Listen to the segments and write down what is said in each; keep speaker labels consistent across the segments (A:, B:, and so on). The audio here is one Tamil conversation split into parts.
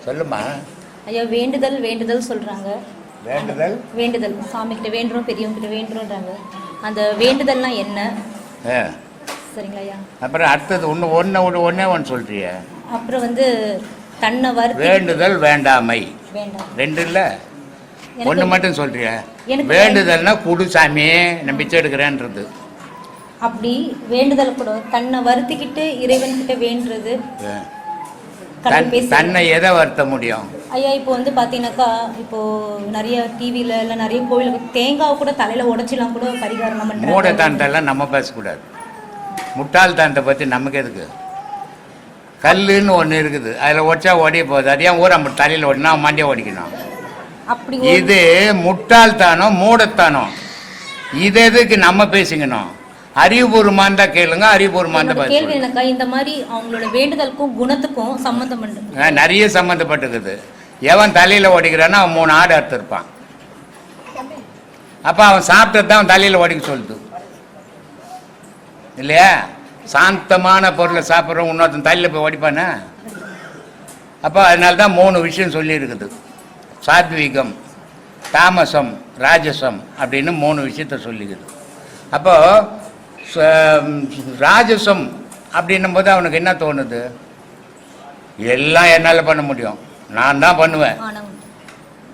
A: சொல்லுமா
B: ஐயா. வேண்டுதல் வேண்டுதல் சொல்றாங்க.
A: வேண்டுதல்
B: வேண்டுதல் சாமி கிட்ட வேண்டுறோம், பெரியவங்க கிட்ட வேண்டுறோன்றாங்க. அந்த வேண்டுதல்னா என்ன? சரிங்களா ஐயா.
A: அப்புறம் அடுத்தது ஒன்று சொல்றிய.
B: அப்புறம் வந்து தன்னை வருத்தி
A: வேண்டுதல் வேண்டாமை
B: வேண்டாம்
A: ரெண்டு இல்லை, ஒன்று மட்டும் சொல்றிய. வேண்டுதல்னா குடு சாமியே நான் பிச்சை எடுக்கிறேன்றது.
B: அப்படி வேண்டுதல் கூட தன்னை வருத்திக்கிட்டு இறைவன் கிட்ட வேண்டுறது.
A: தன்னை எதை வருத்த முடியும்
B: ஐயா? இப்போ வந்து பார்த்தீங்கன்னாக்கா, இப்போ நிறைய டிவியில் இல்லை நிறைய கோயிலுக்கு தேங்காவை கூட தலையில் உடச்சிலாம் கூட பரிகாரம் பண்ணுறாங்க.
A: மூடத்தானத்தெல்லாம் நம்ம பேசக்கூடாது. முட்டாள்தானத்தை பற்றி நமக்கு எதுக்கு? கல்லுன்னு ஒன்று இருக்குது, அதில் உடச்சா ஓடிய போகுது. அது ஏன் ஊரை தலையில் ஓடினா மாண்டியா ஓடிக்கணும்?
B: அப்படி
A: இது முட்டாள்தானோ மூடத்தானோ? இது எதுக்கு நம்ம பேசிக்கணும்? அறிவுபூர்வமாக இருந்தால் கேளுங்க, அறிவுபூர்வமாக இருந்தால்
B: கேள்வி எனக்கா. இந்த மாதிரி அவங்களோட வேண்டுதலுக்கும் குணத்துக்கும் சம்மந்தம் உண்டு.
A: நிறைய சம்மந்தப்பட்டுக்குது. எவன் தலையில் ஓடிக்கிறான்னா அவன் 3 ஆடு அறுத்துருப்பான். அப்போ அவன் சாப்பிட்டது தான் அவன் தலையில் ஓடிக்க சொல்லுது இல்லையா? சாந்தமான பொருளை சாப்பிட்றவன் இன்னொருத்தன் தலையில் போய் ஓடிப்பானே. அப்போ அதனால தான் 3 விஷயம் சொல்லியிருக்குது. சாத்வீகம், தாமசம், ராஜசம் அப்படின்னு 3 விஷயத்த சொல்லிக்குது. அப்போது ராஜசம் அப்படின்னும் போது அவனுக்கு என்ன தோணுது? எல்லாம் என்னால் பண்ண முடியும், நான் தான் பண்ணுவேன்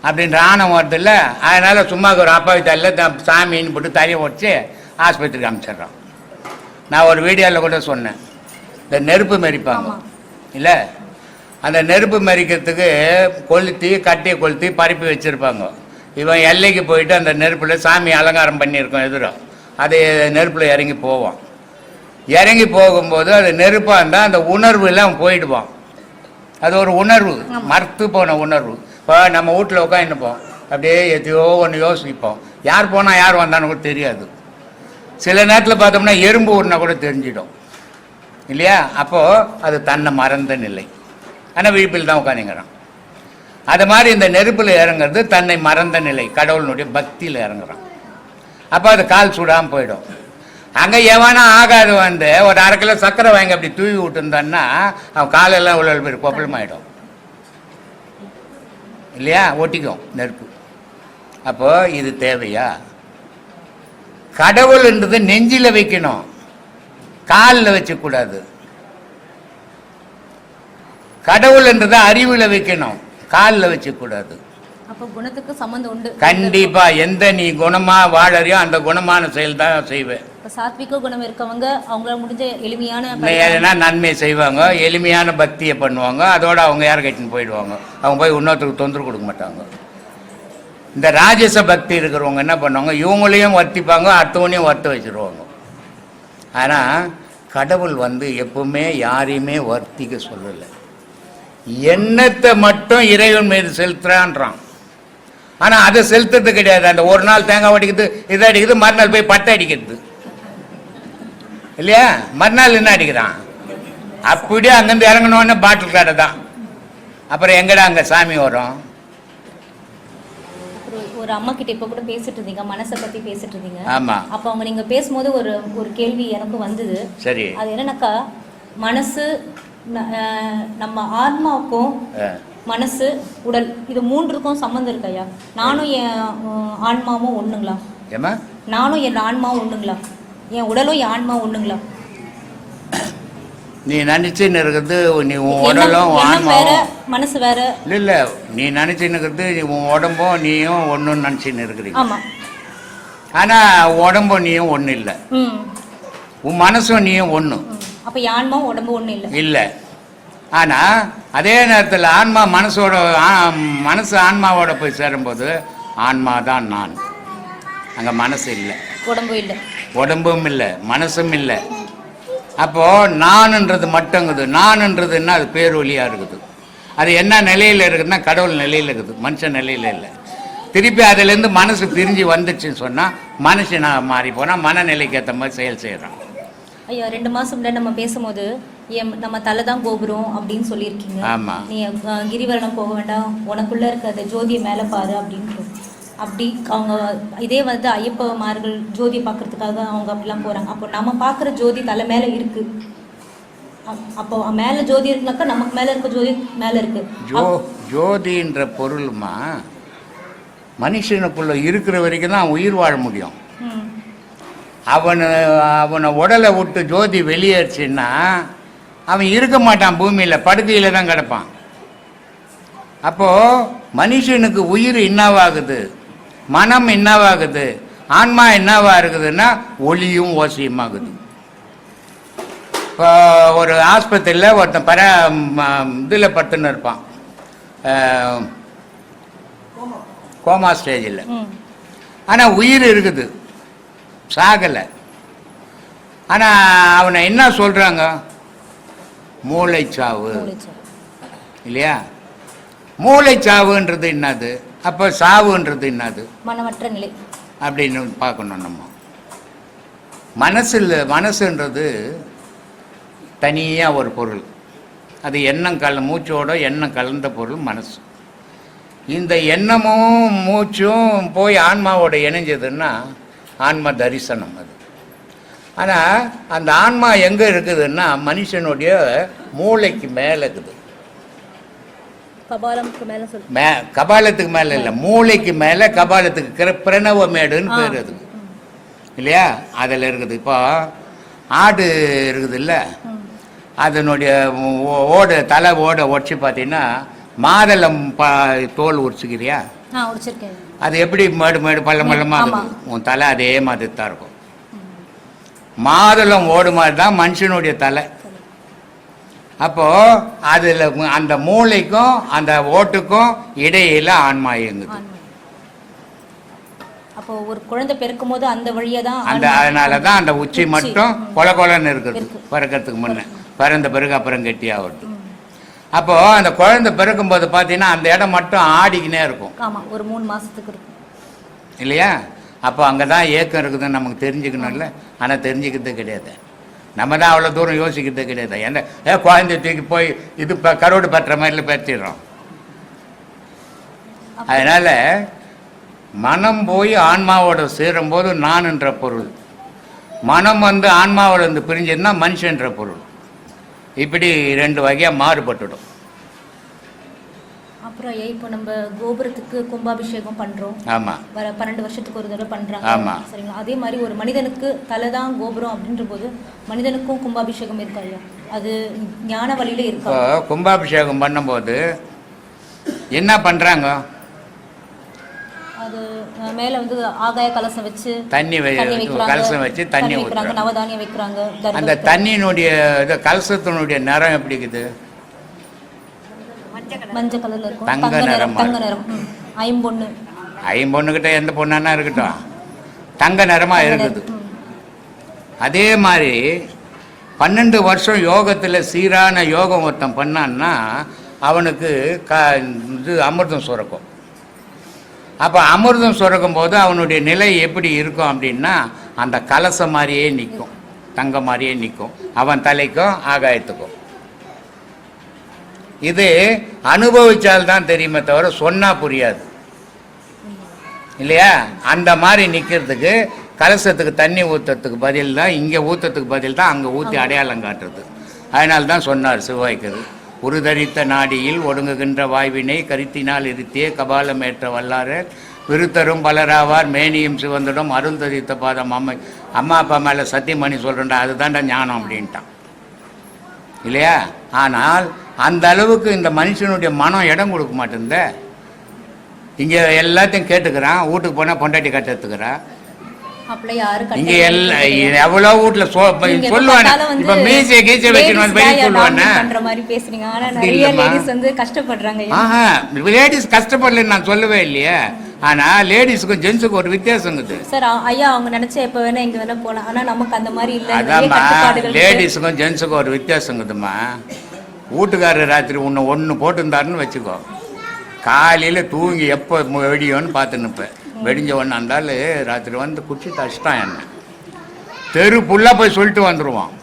A: அப்படின்ற ஆணவம் வருது இல்லை. அதனால் சும்மா ஒரு அப்பாவி தலையில் சாமின்னு போட்டு தரையை உடச்சி ஆஸ்பத்திரிக்கு அனுப்பிச்சிட்றான். நான் ஒரு வீடியோவில் கூட சொன்னேன், இந்த நெருப்பு மெரிப்பாங்க இல்லை, அந்த நெருப்பு மெரிக்கிறதுக்கு கொளுத்தி கட்டியை கொளுத்தி பரப்பி வச்சுருப்பாங்க. இவன் எல்லைக்கு போயிட்டு அந்த நெருப்பில் சாமி அலங்காரம் பண்ணியிருக்கோம் எதிரும், அது நெருப்பில் இறங்கி போவான். இறங்கி போகும்போது அது நெருப்பாக இருந்தால் அந்த உணர்வில் அவன் போயிடுவான். அது ஒரு உணர்வு, மறுத்து போன உணர்வு. இப்போ நம்ம வீட்டில் உட்காந்துப்போம், அப்படியே எதையோ ஒன்று யோசிப்போம். யார் போனால் யார் வந்தான்னு கூட தெரியாது. சில நேரத்தில் பார்த்தோம்னா எறும்பு ஊர்னா கூட தெரிஞ்சிடும் இல்லையா? அப்போது அது தன்னை மறந்த நிலை. ஆனால் விழிப்பில் தான் உட்காந்துங்கிறான். அது மாதிரி இந்த நெருப்பில் இறங்குறது தன்னை மறந்த நிலை, கடவுளுடைய பக்தியில் இறங்குறான். அப்போ அது கால் சூடாமல் போயிடும். அங்கே எவனா ஆகாது வந்து ஒரு 1/2 கிலோ சர்க்கரை வாங்கி அப்படி தூவி விட்டுருந்தான்னா அவன் காலெல்லாம் உள்ள பேர் கொப்பளமாயிடும் இல்லையா? ஒட்டிக்கும் நெருப்பு. அப்போது இது தேவையா? கடவுள்ன்றது நெஞ்சில் வைக்கணும், காலில் வச்சக்கூடாது. கடவுள்ன்றதை அறிவில் வைக்கணும், காலில் வச்சக்கூடாது.
B: அப்போ குணத்துக்கு சம்பந்தம் உண்டு
A: கண்டிப்பா. எந்த நீ குணமா வாழறியோ அந்த குணமான செயல் தான் செய்வேன்.
B: சாத்விக குணம் இருக்கவங்க அவங்களால முடிஞ்ச எளிமையான
A: நன்மை செய்வாங்க, எளிமையான பக்தியை பண்ணுவாங்க. அதோட அவங்க யார் கட்டின்னு போயிடுவாங்க. அவங்க போய் இன்னொருத்தருக்கு தொந்தரவு கொடுக்க மாட்டாங்க. இந்த ராஜச பக்தி இருக்கிறவங்க என்ன பண்ணுவாங்க? இவங்களையும் வர்த்திப்பாங்க, அடுத்தவனையும் வர்த்த வச்சிருவாங்க. ஆனால் கடவுள் வந்து எப்பவுமே யாரையுமே வர்த்திக்க சொல்லலை. எண்ணத்தை மட்டும் இறைவன் மீது செலுத்துறான்றான். ஆனால் அதை செலுத்துறது கிடையாது. அந்த ஒரு நாள் தேங்காய் அடிக்கிறது, இதை அடிக்கிறது, மறுநாள் போய் பட்டை அடிக்கிறது இல்லையா? மறுநாள் என்ன அடிக்கிறான்? அப்படியே அங்கேருந்து இறங்கணுன்னு பாட்டில் கடை தான். அப்புறம் எங்கடா அங்கே சாமி வரும்?
B: ஒரு அம்மா கிட்ட இப்போ கூட பேசிட்டு இருந்தீங்க, மனசை பற்றி பேசிட்டு இருந்தீங்க.
A: ஆமாம்.
B: அப்போ அவங்க நீங்கள் பேசும்போது ஒரு கேள்வி எனக்கு வந்தது.
A: சரி.
B: அது என்னன்னாக்கா, மனசு நம்ம ஆத்மாவுக்கும் மனசு உடல் இது 3க்கும் சம்மந்தம் இருக்கையா? நானும் என் ஆன்மாவும் ஒண்ணுங்களா? நானும் என் ஆன்மாவும் ஒண்ணுங்களா? என் உடலும் என் ஆன்மா ஒண்ணுங்களா?
A: நீ நினைச்சுன்னு இருக்கிறது நீ உன் உடலும் ஆன்மாவும்
B: மனசு வேற
A: இல்லை. நீ நினைச்சுன்னு இருக்கிறது நீ உன் உடம்பும் நீயும் ஒன்றுன்னு நினச்சின்னு இருக்கிறீங்க.
B: ஆமா.
A: ஆனால் உடம்பும் நீயும் ஒன்று இல்லை, உன் மனசும் நீயும் ஒன்று.
B: அப்போ ஆன்மாவும் உடம்பு ஒன்று இல்லை
A: இல்லை. ஆனால் அதே நேரத்தில் ஆன்மா மனசு ஆன்மாவோட போய் சேரும்போது ஆன்மா தான் நான், அங்கே மனசு இல்லை,
B: உடம்பும் இல்லை,
A: உடம்பும் இல்லை, மனசும் இல்லை. அப்போது நான்ன்றது மட்டுங்குது. நான்ன்றதுன்னா அது பேரொலியாக இருக்குது. அது என்ன நிலையில் இருக்குதுன்னா கடவுள் நிலையில் இருக்குது, மனுஷன் நிலையில் இல்லை. திருப்பி அதிலேருந்து மனசு பிரிஞ்சு வந்துச்சுன்னு சொன்னால் மனுஷன் மாறி போனால் மனநிலைக்கு ஏற்ற மாதிரி செயல் செய்கிறான்.
B: ஐயா 2 மாதம் முன்னாடி நம்ம பேசும்போது நம்ம தலை தான் கோபுரம் அப்படின்னு சொல்லியிருக்கீங்க.
A: ஆமாம்.
B: நீ கிரிவரணம் போக வேண்டாம், உனக்குள்ளே இருக்க அந்த ஜோதியை மேலே பாரு அப்படின்ட்டு. அப்படி அவங்க இதே வந்து ஐயப்பமார்கள் ஜோதியை பார்க்கறதுக்காக அவங்க அப்படிலாம் போகிறாங்க. அப்போ நம்ம பார்க்குற ஜோதி தலை மேலே இருக்குது. அப்போ மேல ஜோதி இருக்குனாக்கா நமக்கு மேல இருக்க ஜோதி மேல இருக்கு.
A: ஜோதின்ற பொருள்மா மனுஷனுக்குள்ள இருக்கிற வரைக்கும் தான் அவன் உயிர் வாழ முடியும். அவனை உடலை விட்டு ஜோதி வெளியேறுச்சுன்னா அவன் இருக்க மாட்டான், பூமியில் படுக்கையில் தான் கிடப்பான். அப்போது மனுஷனுக்கு உயிர் என்னவாகுது, மனம் என்னவாகுது, ஆன்மா என்னவா இருக்குதுன்னா ஒளியும் ஓசையுமாகுது. இப்போ ஒரு ஆஸ்பத்திரியில் ஒருத்தன் இதில் படுத்துன்னு இருப்பான், கோமா ஸ்டேஜில். ஆனால் உயிர் இருக்குது, சாகலை. ஆனால் அவனை என்ன சொல்கிறாங்க, மூளைச்சாவு இல்லையா? மூளைச்சாவுன்றது என்னது, அப்போ சாவுன்றது என்னது,
B: மனமற்ற நிலை
A: அப்படின்னு பார்க்கணும் நம்ம. மனசுன்றது தனியாக ஒரு பொருள், அது எண்ணம் மூச்சோட எண்ணம் கலந்த பொருள் மனசு. இந்த எண்ணமும் மூச்சும் போய் ஆன்மாவோட இணைஞ்சதுன்னா ஆன்மா தரிசனம் அது. ஆனால் அந்த ஆன்மா எங்கே இருக்குதுன்னா மனுஷனுடைய மூளைக்கு மேலே இருக்குது. கபாலத்துக்கு மேலே இல்லை, மூளைக்கு மேலே. கபாலத்துக்கு பிரணவமேடுன்னு பேர் அதுக்கு இல்லையா? அதில் இருக்குது. இப்போ ஆடு இருக்குது இல்லை, அதனுடைய தலை உடச்சி பார்த்தீங்கன்னா மாதளம் தோல் உரிச்சுக்கிறியா? அது எப்படி மேடு பள்ளமாக இருக்குது, உன் தலை அதே மாதிரி தான் இருக்கும். மாதுளம் ஓடு மாதிரி தான் மனுஷனுடைய தலை. அப்போது அதில் அந்த மூளைக்கும் அந்த ஓட்டுக்கும் இடையில ஆன்மா இயங்குது.
B: அப்போ ஒரு குழந்தை பிறக்கும் போது அந்த வழியா தான்
A: அதனால தான் அந்த உச்சி மட்டும் கொலன்னு இருக்குது பிறக்கிறதுக்கு முன்னே. பிறந்த பிறகு அப்புறம் கெட்டியாகுது. அப்போது அந்த குழந்தை பிறக்கும் போது பார்த்தீங்கன்னா அந்த இடம் மட்டும் ஆடிக்கினே இருக்கும்.
B: ஆமாம், ஒரு 3 மாதத்துக்கு இருக்கும்
A: இல்லையா? அப்போ அங்கே தான் ஏக்கம் இருக்குதுன்னு நமக்கு தெரிஞ்சுக்கணும்ல. ஆனால் தெரிஞ்சுக்கிறது கிடையாது. நம்ம தான் அவ்வளோ தூரம் யோசிக்கிறது கிடையாது. ஏன்னா குழந்தை தூக்கி போய் இது கரோடு பற்ற மாதிரில பேசிடுறோம். அதனால் மனம் போய் ஆன்மாவோட சேரும்போது நான் என்ற பொருள், மனம் ஆன்மாவோட பிரிஞ்சதுன்னா மனுஷன்ற பொருள். இப்படி 2 வகையாக மாறுபட்டுடும்.
B: அப்புறம் இப்போ நம்ம கோபுரத்துக்கு கும்பாபிஷேகம் பண்றோம்.
A: ஆமாம்,
B: வர 12 வருஷத்துக்கு ஒரு தடவை பண்றாங்க.
A: ஆமாம்,
B: சரிங்களா? அதே மாதிரி ஒரு மனிதனுக்கு தலை தான் கோபுரம் அப்படின்ற போது மனிதனுக்கும் கும்பாபிஷேகம் இருக்கா இல்லையா? அது ஞான வழியில இருக்கா?
A: கும்பாபிஷேகம் பண்ணும்போது என்ன பண்றாங்க,
B: அது மேல ஆகாய கலசம் வச்சு
A: தண்ணி கலசம் வச்சு தண்ணி
B: வைக்கிறாங்க, நவதானியம் வைக்கிறாங்க.
A: அந்த தண்ணியினுடைய கலசத்தினுடைய நிறம் எப்படி இருக்குது?
B: மஞ்சள் கலர்ல இருக்கும்,
A: தங்க நிறம். ஐம்பொண்ணுகிட்ட எந்த பொண்ணா இருக்கட்டும் தங்க நிறமா இருக்குது. அதே மாதிரி 12 வருஷம் யோகத்தில் சீரான யோகம் ஒருத்தன் பண்ணான்னா அவனுக்கு இது அமிர்தம் சுரக்கும். அப்போ அமிர்தம் சுரக்கும் போது அவனுடைய நிலை எப்படி இருக்கும் அப்படின்னா அந்த கலசம் மாதிரியே நிற்கும், தங்க மாதிரியே நிற்கும், அவன் தலைக்கும் ஆகாயத்துக்கும். இது அனுபவிச்சால்தான் தெரியுமே தவிர சொன்னா புரியாது இல்லையா? அந்த மாதிரி நிற்கிறதுக்கு கலசத்துக்கு தண்ணி ஊற்றுறதுக்கு பதில் தான், இங்கே ஊற்றுறதுக்கு பதில் தான் அங்கே ஊற்றி அடையாளம் காட்டுறது. அதனால தான் சொன்னார் சிவாய்க்கது, உருதரித்த நாடியில் ஒடுங்குகின்ற வாய்வினை கருத்தினால் இருத்தியே கபாலம் ஏற்ற வல்லார விருத்தரும் பலராவார் மேனியும் சிவந்திடம் அருள் தரித்த பாதம் அம்மா அப்பா மேலே சத்தியமணி சொல்கிறேன்டா, அதுதான்டா ஞானம் அப்படின்ட்டான் இல்லையா? ஆனால் அந்த அளவுக்கு இந்த மனுஷனுடைய மனம் இடம் கொடுக்க மாட்டேங்குத. இங்கே எல்லாத்தையும் கேட்டுக்கிறான், வீட்டுக்கு போனால் பொண்டாட்டி கட்டுறதுக்குறான். இங்கே எவ்வளோ வீட்டில் சொல்லுவானே, இப்போ மீசை கீச்சை வச்சுன்னு வெளியே சொல்லுவானே. ஆஹா, லேடிஸ் கஷ்டப்படலன்னு நான் சொல்லவே இல்லையே. ஆனால் லேடிஸுக்கும் ஜென்ஸுக்கும் ஒரு வித்தியாசம் இருக்குது
B: சார். ஐயா அவங்க நினைச்சா எப்போ வேணா இங்கே வேணா போகலாம், ஆனால் நமக்கு அந்த மாதிரி இல்லை.
A: அதாம்மா, லேடிஸுக்கும் ஜென்ஸுக்கும் ஒரு வித்தியாசம் இருக்குதுமா. வீட்டுக்காரர் ராத்திரி ஒன்று போட்டுருந்தாருன்னு வச்சுக்கோ, காலையில் தூங்கி எப்போ வெடியோன்னு பார்த்துன்னு நிற்பேன். வெடிஞ்ச ஒன்று இருந்தாலும் ராத்திரி குச்சி தச்சிட்டான் என்ன, தெரு ஃபுல்லாக போய் சொல்லிட்டு வந்துடுவான்.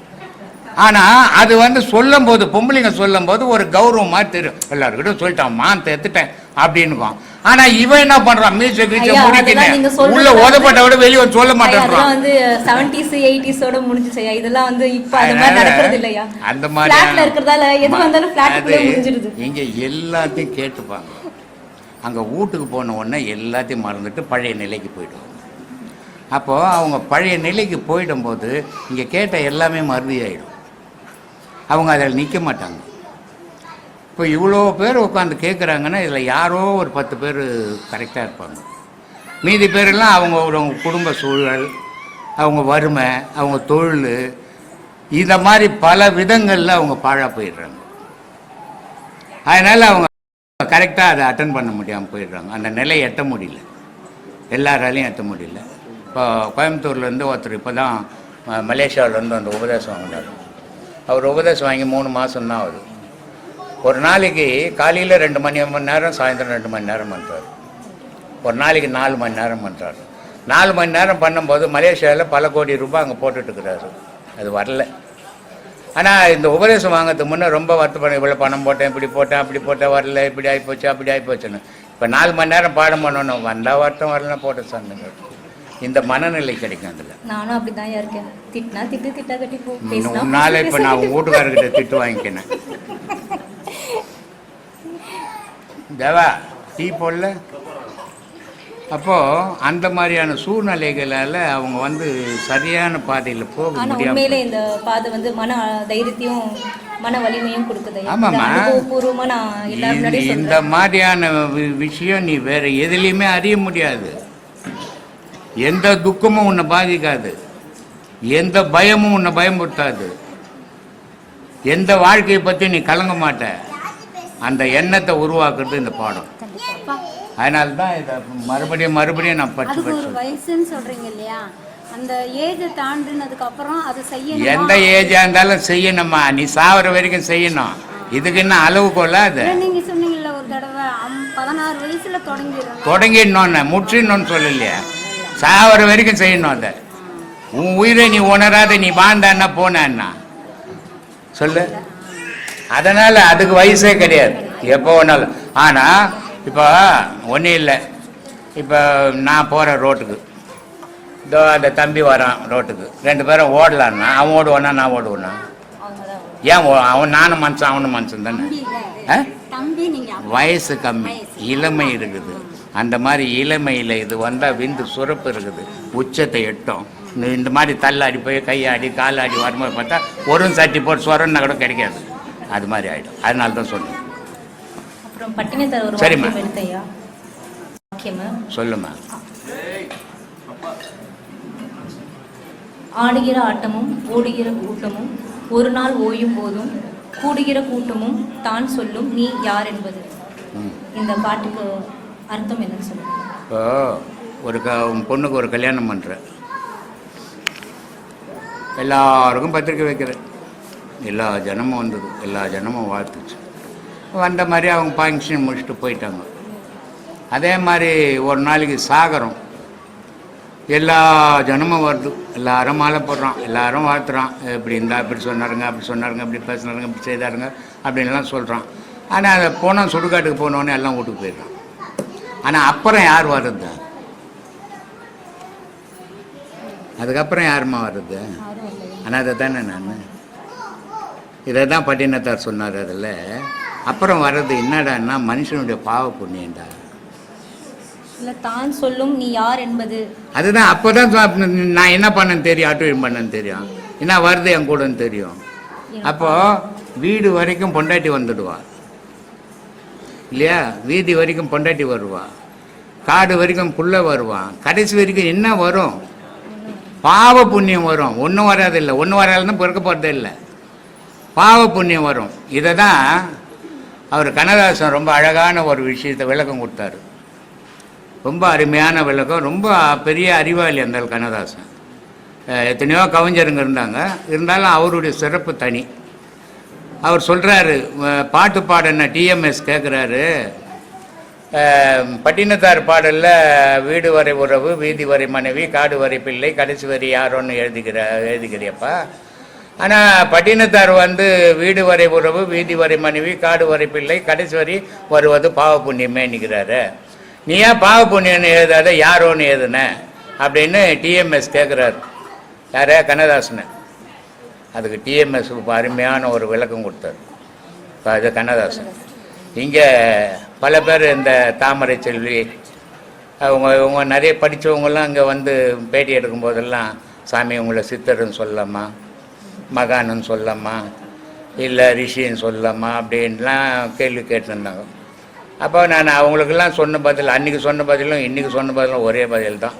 A: ஆனால் அது வந்து சொல்லும் போது பொம்பளைங்க சொல்லும் போது ஒரு கௌரவமாக தெரியும், எல்லாருக்கிட்டும் சொல்லிட்டான் மான் தேத்துட்டேன் அப்படின்னுக்கும். ஆனா இவன் என்ன பண்றான், மீசை கீச்ச முடிக்கிறேன் உள்ள ஓதப்பட்ட விட வெளியே சொல்ல மாட்டேன்றான்.
B: வந்து 70s 80s ஓட முடிஞ்சுச்சு. இதெல்லாம் வந்து இப்ப அந்த மாதிரி நடக்கிறது இல்லையா?
A: அந்த மாதிரி
B: ஃபிளாட்ல இருக்கறதால எது வந்தாலும் ஃபிளாட்டுக்குள்ளே முடிஞ்சிருது.
A: இங்க எல்லாத்தையும் கேட்டுப்பாங்க. அங்க வீட்டுக்கு போன உடனே எல்லாத்தையும் மறந்துட்டு பழைய நிலைக்கு போயிடுவாங்க. அப்போ அவங்க பழைய நிலைக்கு போயிடும்போது இங்க கேட்ட எல்லாமே மறுதி ஆயிடும். அவங்க அதில் நிற்க மாட்டாங்க. இப்போ இவ்வளோ பேர் உட்காந்து கேட்குறாங்கன்னா இதில் யாரோ ஒரு 10 பேர் கரெக்டாக இருப்பாங்க. மீதி பேரெல்லாம் அவங்க குடும்ப சூழல், அவங்க வறுமை, அவங்க தொழில், இந்த மாதிரி பல விதங்களில் அவங்க பாழாக போயிடுறாங்க. அதனால் அவங்க கரெக்டாக அதை அட்டன் பண்ண முடியாமல் போயிடுறாங்க. அந்த நிலையை எட்ட முடியல, எல்லாராலையும் எட்ட முடியல. இப்போ கோயம்புத்தூர்லேருந்து ஒருத்தர் இப்போ தான் மலேசியாவிலேருந்து அந்த உபதேசம் வாங்கினார். அவர் உபதேசம் வாங்கி 3 மாதம்தான் ஆகுது. ஒரு நாளைக்கு காலையில் 2 மணி நேரம், சாயந்தரம் 2 மணி நேரம் பண்ணுறாரு. ஒரு நாளைக்கு 4 மணி நேரம் பண்ணுறாரு. 4 மணி நேரம் பண்ணும்போது மலேசியாவில் பல கோடி ரூபாய் அங்கே போட்டுட்ருக்கிறாரு. அது வரல. ஆனால் இந்த உபதேசம் வாங்கிறதுக்கு முன்னே ரொம்ப வருத்தப்பட, இவ்வளோ பணம் போட்டேன், இப்படி போட்டேன், அப்படி போட்டேன், வரல, இப்படி ஆகிப்போச்சு, அப்படி ஆகிப்போச்சுன்னு. இப்போ 4 மணி நேரம் பாடம் பண்ணணும், வந்தால் வருத்தம் வரலன்னா போட்ட சொன்னீங்க. இந்த மனநிலை கிடைக்கும். அதில்
B: நானும் அப்படிதான் இருக்கேன். திட்டினா திட்டு, திட்டா கட்டி போ.
A: நாளை இப்போ நான் உங்கள் வீட்டுக்காரர்கிட்ட திட்டு வாங்கிக்கினேன். தேவா டீ போடல. அப்போது அந்த மாதிரியான சூழ்நிலைகளால் அவங்க வந்து சரியான பாதையில் போக முடியாது.
B: உண்மையிலே இந்த பாதை வந்து மன தைரியத்தையும் மன வலிமையும் கொடுக்குது.
A: ஆமாம்மா,
B: நான்
A: இந்த மாதிரியான விஷயம் நீ வேற எதுலேயுமே அறிய முடியாது. எந்த துக்கமும் உன்னை பாதிக்காது, எந்த பயமும் உன்னை பயமுறுத்தாது, எந்த வாழ்க்கையை பற்றி நீ கலங்க மாட்ட. அந்த எண்ணத்தை உருவாக்குறது இந்த பாடம். அதனால தான் இதை மறுபடியும் நான் படிச்சு
C: வயசுன்னு சொல்றீங்க இல்லையா, அந்த ஏஜை தாண்டினதுக்கு அப்புறம் அது செய்யணும்.
A: எந்த ஏஜா இருந்தாலும் செய்யணுமா, நீ சாவர வரைக்கும் செய்யணும். இதுக்கு என்ன அளவுகோல? அது
C: நீங்க சொன்னீங்கல்ல ஒரு தடவை 16 வயசுல
A: தொடங்கிடணும்னு முற்றிடணும்னு சொல்லலையா, சாவர வரைக்கும் செய்யணும். அதை உன் உயிரை நீ உணராத நீ வாழ்ந்தான்னா போனா சொல்லு. அதனால அதுக்கு வயசே கிடையாது, எப்போ வேணாலும். ஆனால் இப்போ ஒன்றும் இல்லை. இப்போ நான் போகிறேன் ரோட்டுக்கு, இதோ அந்த தம்பி வரான் ரோட்டுக்கு, 2 பேரும் ஓடலான்னா அவன் ஓடுவானா நான் ஓடுவேனா? ஏன் அவன் நானும் மனுஷன் அவனும் மனுஷன் தானே. வயசு கம்மி, இளமை இருக்குது. அந்த மாதிரி இளமையில் இது வந்தால் விந்து சுரப்பு இருக்குது, உச்சத்தை எட்டும். இந்த மாதிரி தள்ளாடி போய் கையாடி காலாடி வரும்போது பார்த்தா ஒரு சட்டி போட்டு சொரன்னா கூட கிடைக்காது. அது மாதிரி ஆகிடும். அதனால தான் சொன்னேன். சரிம்மா, சொல்லுமா.
B: ஆடுகிற ஆட்டமும் ஓடுகிற கூட்டமும் ஒரு நாள் ஓயும் போதும் கூடுகிற கூட்டமும் தான் சொல்லும் நீ யார் என்பது. இந்த பாட்டுக்கு அர்த்தம் என்னன்னு சொல்லுங்க.
A: இப்போ ஒரு பொண்ணுக்கு ஒரு கல்யாணம் பண்ணுற, எல்லாருக்கும் பத்திரிக்கை வைக்கிற, எல்லா ஜனமும் வந்தது, எல்லா ஜனமும் வாழ்த்துச்சு. வந்த மாதிரி அவங்க ஃபங்க்ஷன் முடிச்சுட்டு போயிட்டாங்க. அதே மாதிரி ஒரு நாளைக்கு சாகரம், எல்லா ஜனமும் வருது, எல்லாரும் மாலை போடுறான், எல்லாரும் வாழ்த்துறான். இப்படி இருந்தால் இப்படி சொன்னாருங்க, அப்படி சொன்னாருங்க, இப்படி பேசினாருங்க, இப்படி செய்தாருங்க அப்படின்லாம் சொல்கிறான். ஆனால் அதை போனால் சுடுகாட்டுக்கு போனோடனே எல்லாம் வீட்டுக்கு போயிடுறான். ஆனால் அப்புறம் யார் வர்றது? அதுக்கப்புறம் யாருமா வர்றது? ஆனால் அதை தானே நான் இதை தான் பட்டினத்தார் சொன்னார். அதில் அப்புறம் வர்றது என்னடான்னா மனுஷனுடைய பாவ புண்ணியண்டா.
B: தான் சொல்லும் நீ யார் என்பது
A: அதுதான். அப்போதான் நான் என்ன பண்ணேன்னு தெரியும், ஆட்டோயம் பண்ணேன்னு தெரியும், என்ன வருது என் கூடன்னு தெரியும். அப்போது வீடு வரைக்கும் பொண்டாட்டி வந்துடுவா இல்லையா, வீதி வரைக்கும் பொண்டாட்டி வருவா, காடு வரைக்கும் புள்ள வருவான், கடைசி வரைக்கும் என்ன வரும்? பாவ புண்ணியம் வரும். ஒன்றும் வராதில்லை, ஒன்றும் வராதுன்னு பிறக்க போகிறதே இல்லை, பாவ புண்ணியம் வரும். இதை தான் அவர் கண்ணதாசன் ரொம்ப அழகான ஒரு விஷயத்தை விளக்கம் கொடுத்தாரு. ரொம்ப அருமையான விளக்கம், ரொம்ப பெரிய அறிவாளி அந்த கண்ணதாசன். எத்தனையோ கவிஞருங்க இருந்தாங்க, இருந்தாலும் அவருடைய சிறப்பு தனி. அவர் சொல்கிறாரு, பாட்டு பாடின டிஎம்எஸ் கேட்குறாரு, பட்டினத்தார் பாடலில் வீடு வரை உறவு, வீதி வரை மனைவி, காடு வரை பிள்ளை, கடைசி வரை யாரோன்னு எழுதிக்கிறியப்பா. ஆனால் பட்டினத்தார் வந்து வீடு வரை உறவு, வீதி வரை மனைவி, காடு வரை பிள்ளை, கடைசி வரை வருவது பாவ புண்ணியமே நிற்கிறாரு. நீ ஏன் பாவ புண்ணியம்னு எழுதாத யாரோன்னு எழுதுன அப்படின்னு டிஎம்எஸ் கேட்குறாரு. யாரே கண்ணதாசனை. அதுக்கு டிஎம்எஸ் அருமையான ஒரு விளக்கம் கொடுத்தார். அது கண்ணதாசன். இங்கே பல பேர் இந்த தாமரை செல்வி இவங்க நிறைய படித்தவங்கெல்லாம் இங்கே வந்து பேட்டி எடுக்கும்போதெல்லாம், சாமி உங்களை சித்தர்ன்னு சொல்லலாமா, மகான்னு சொல்லலாமா, இல்லை ரிஷின்னு சொல்லலாமா அப்படின்லாம் கேள்வி கேட்டிருந்தாங்க. அப்போ நான் அவங்களுக்கெல்லாம் சொன்ன பதில், அன்றைக்கி சொன்ன பதிலும் இன்றைக்கி சொன்ன பதிலும் ஒரே பதில் தான்.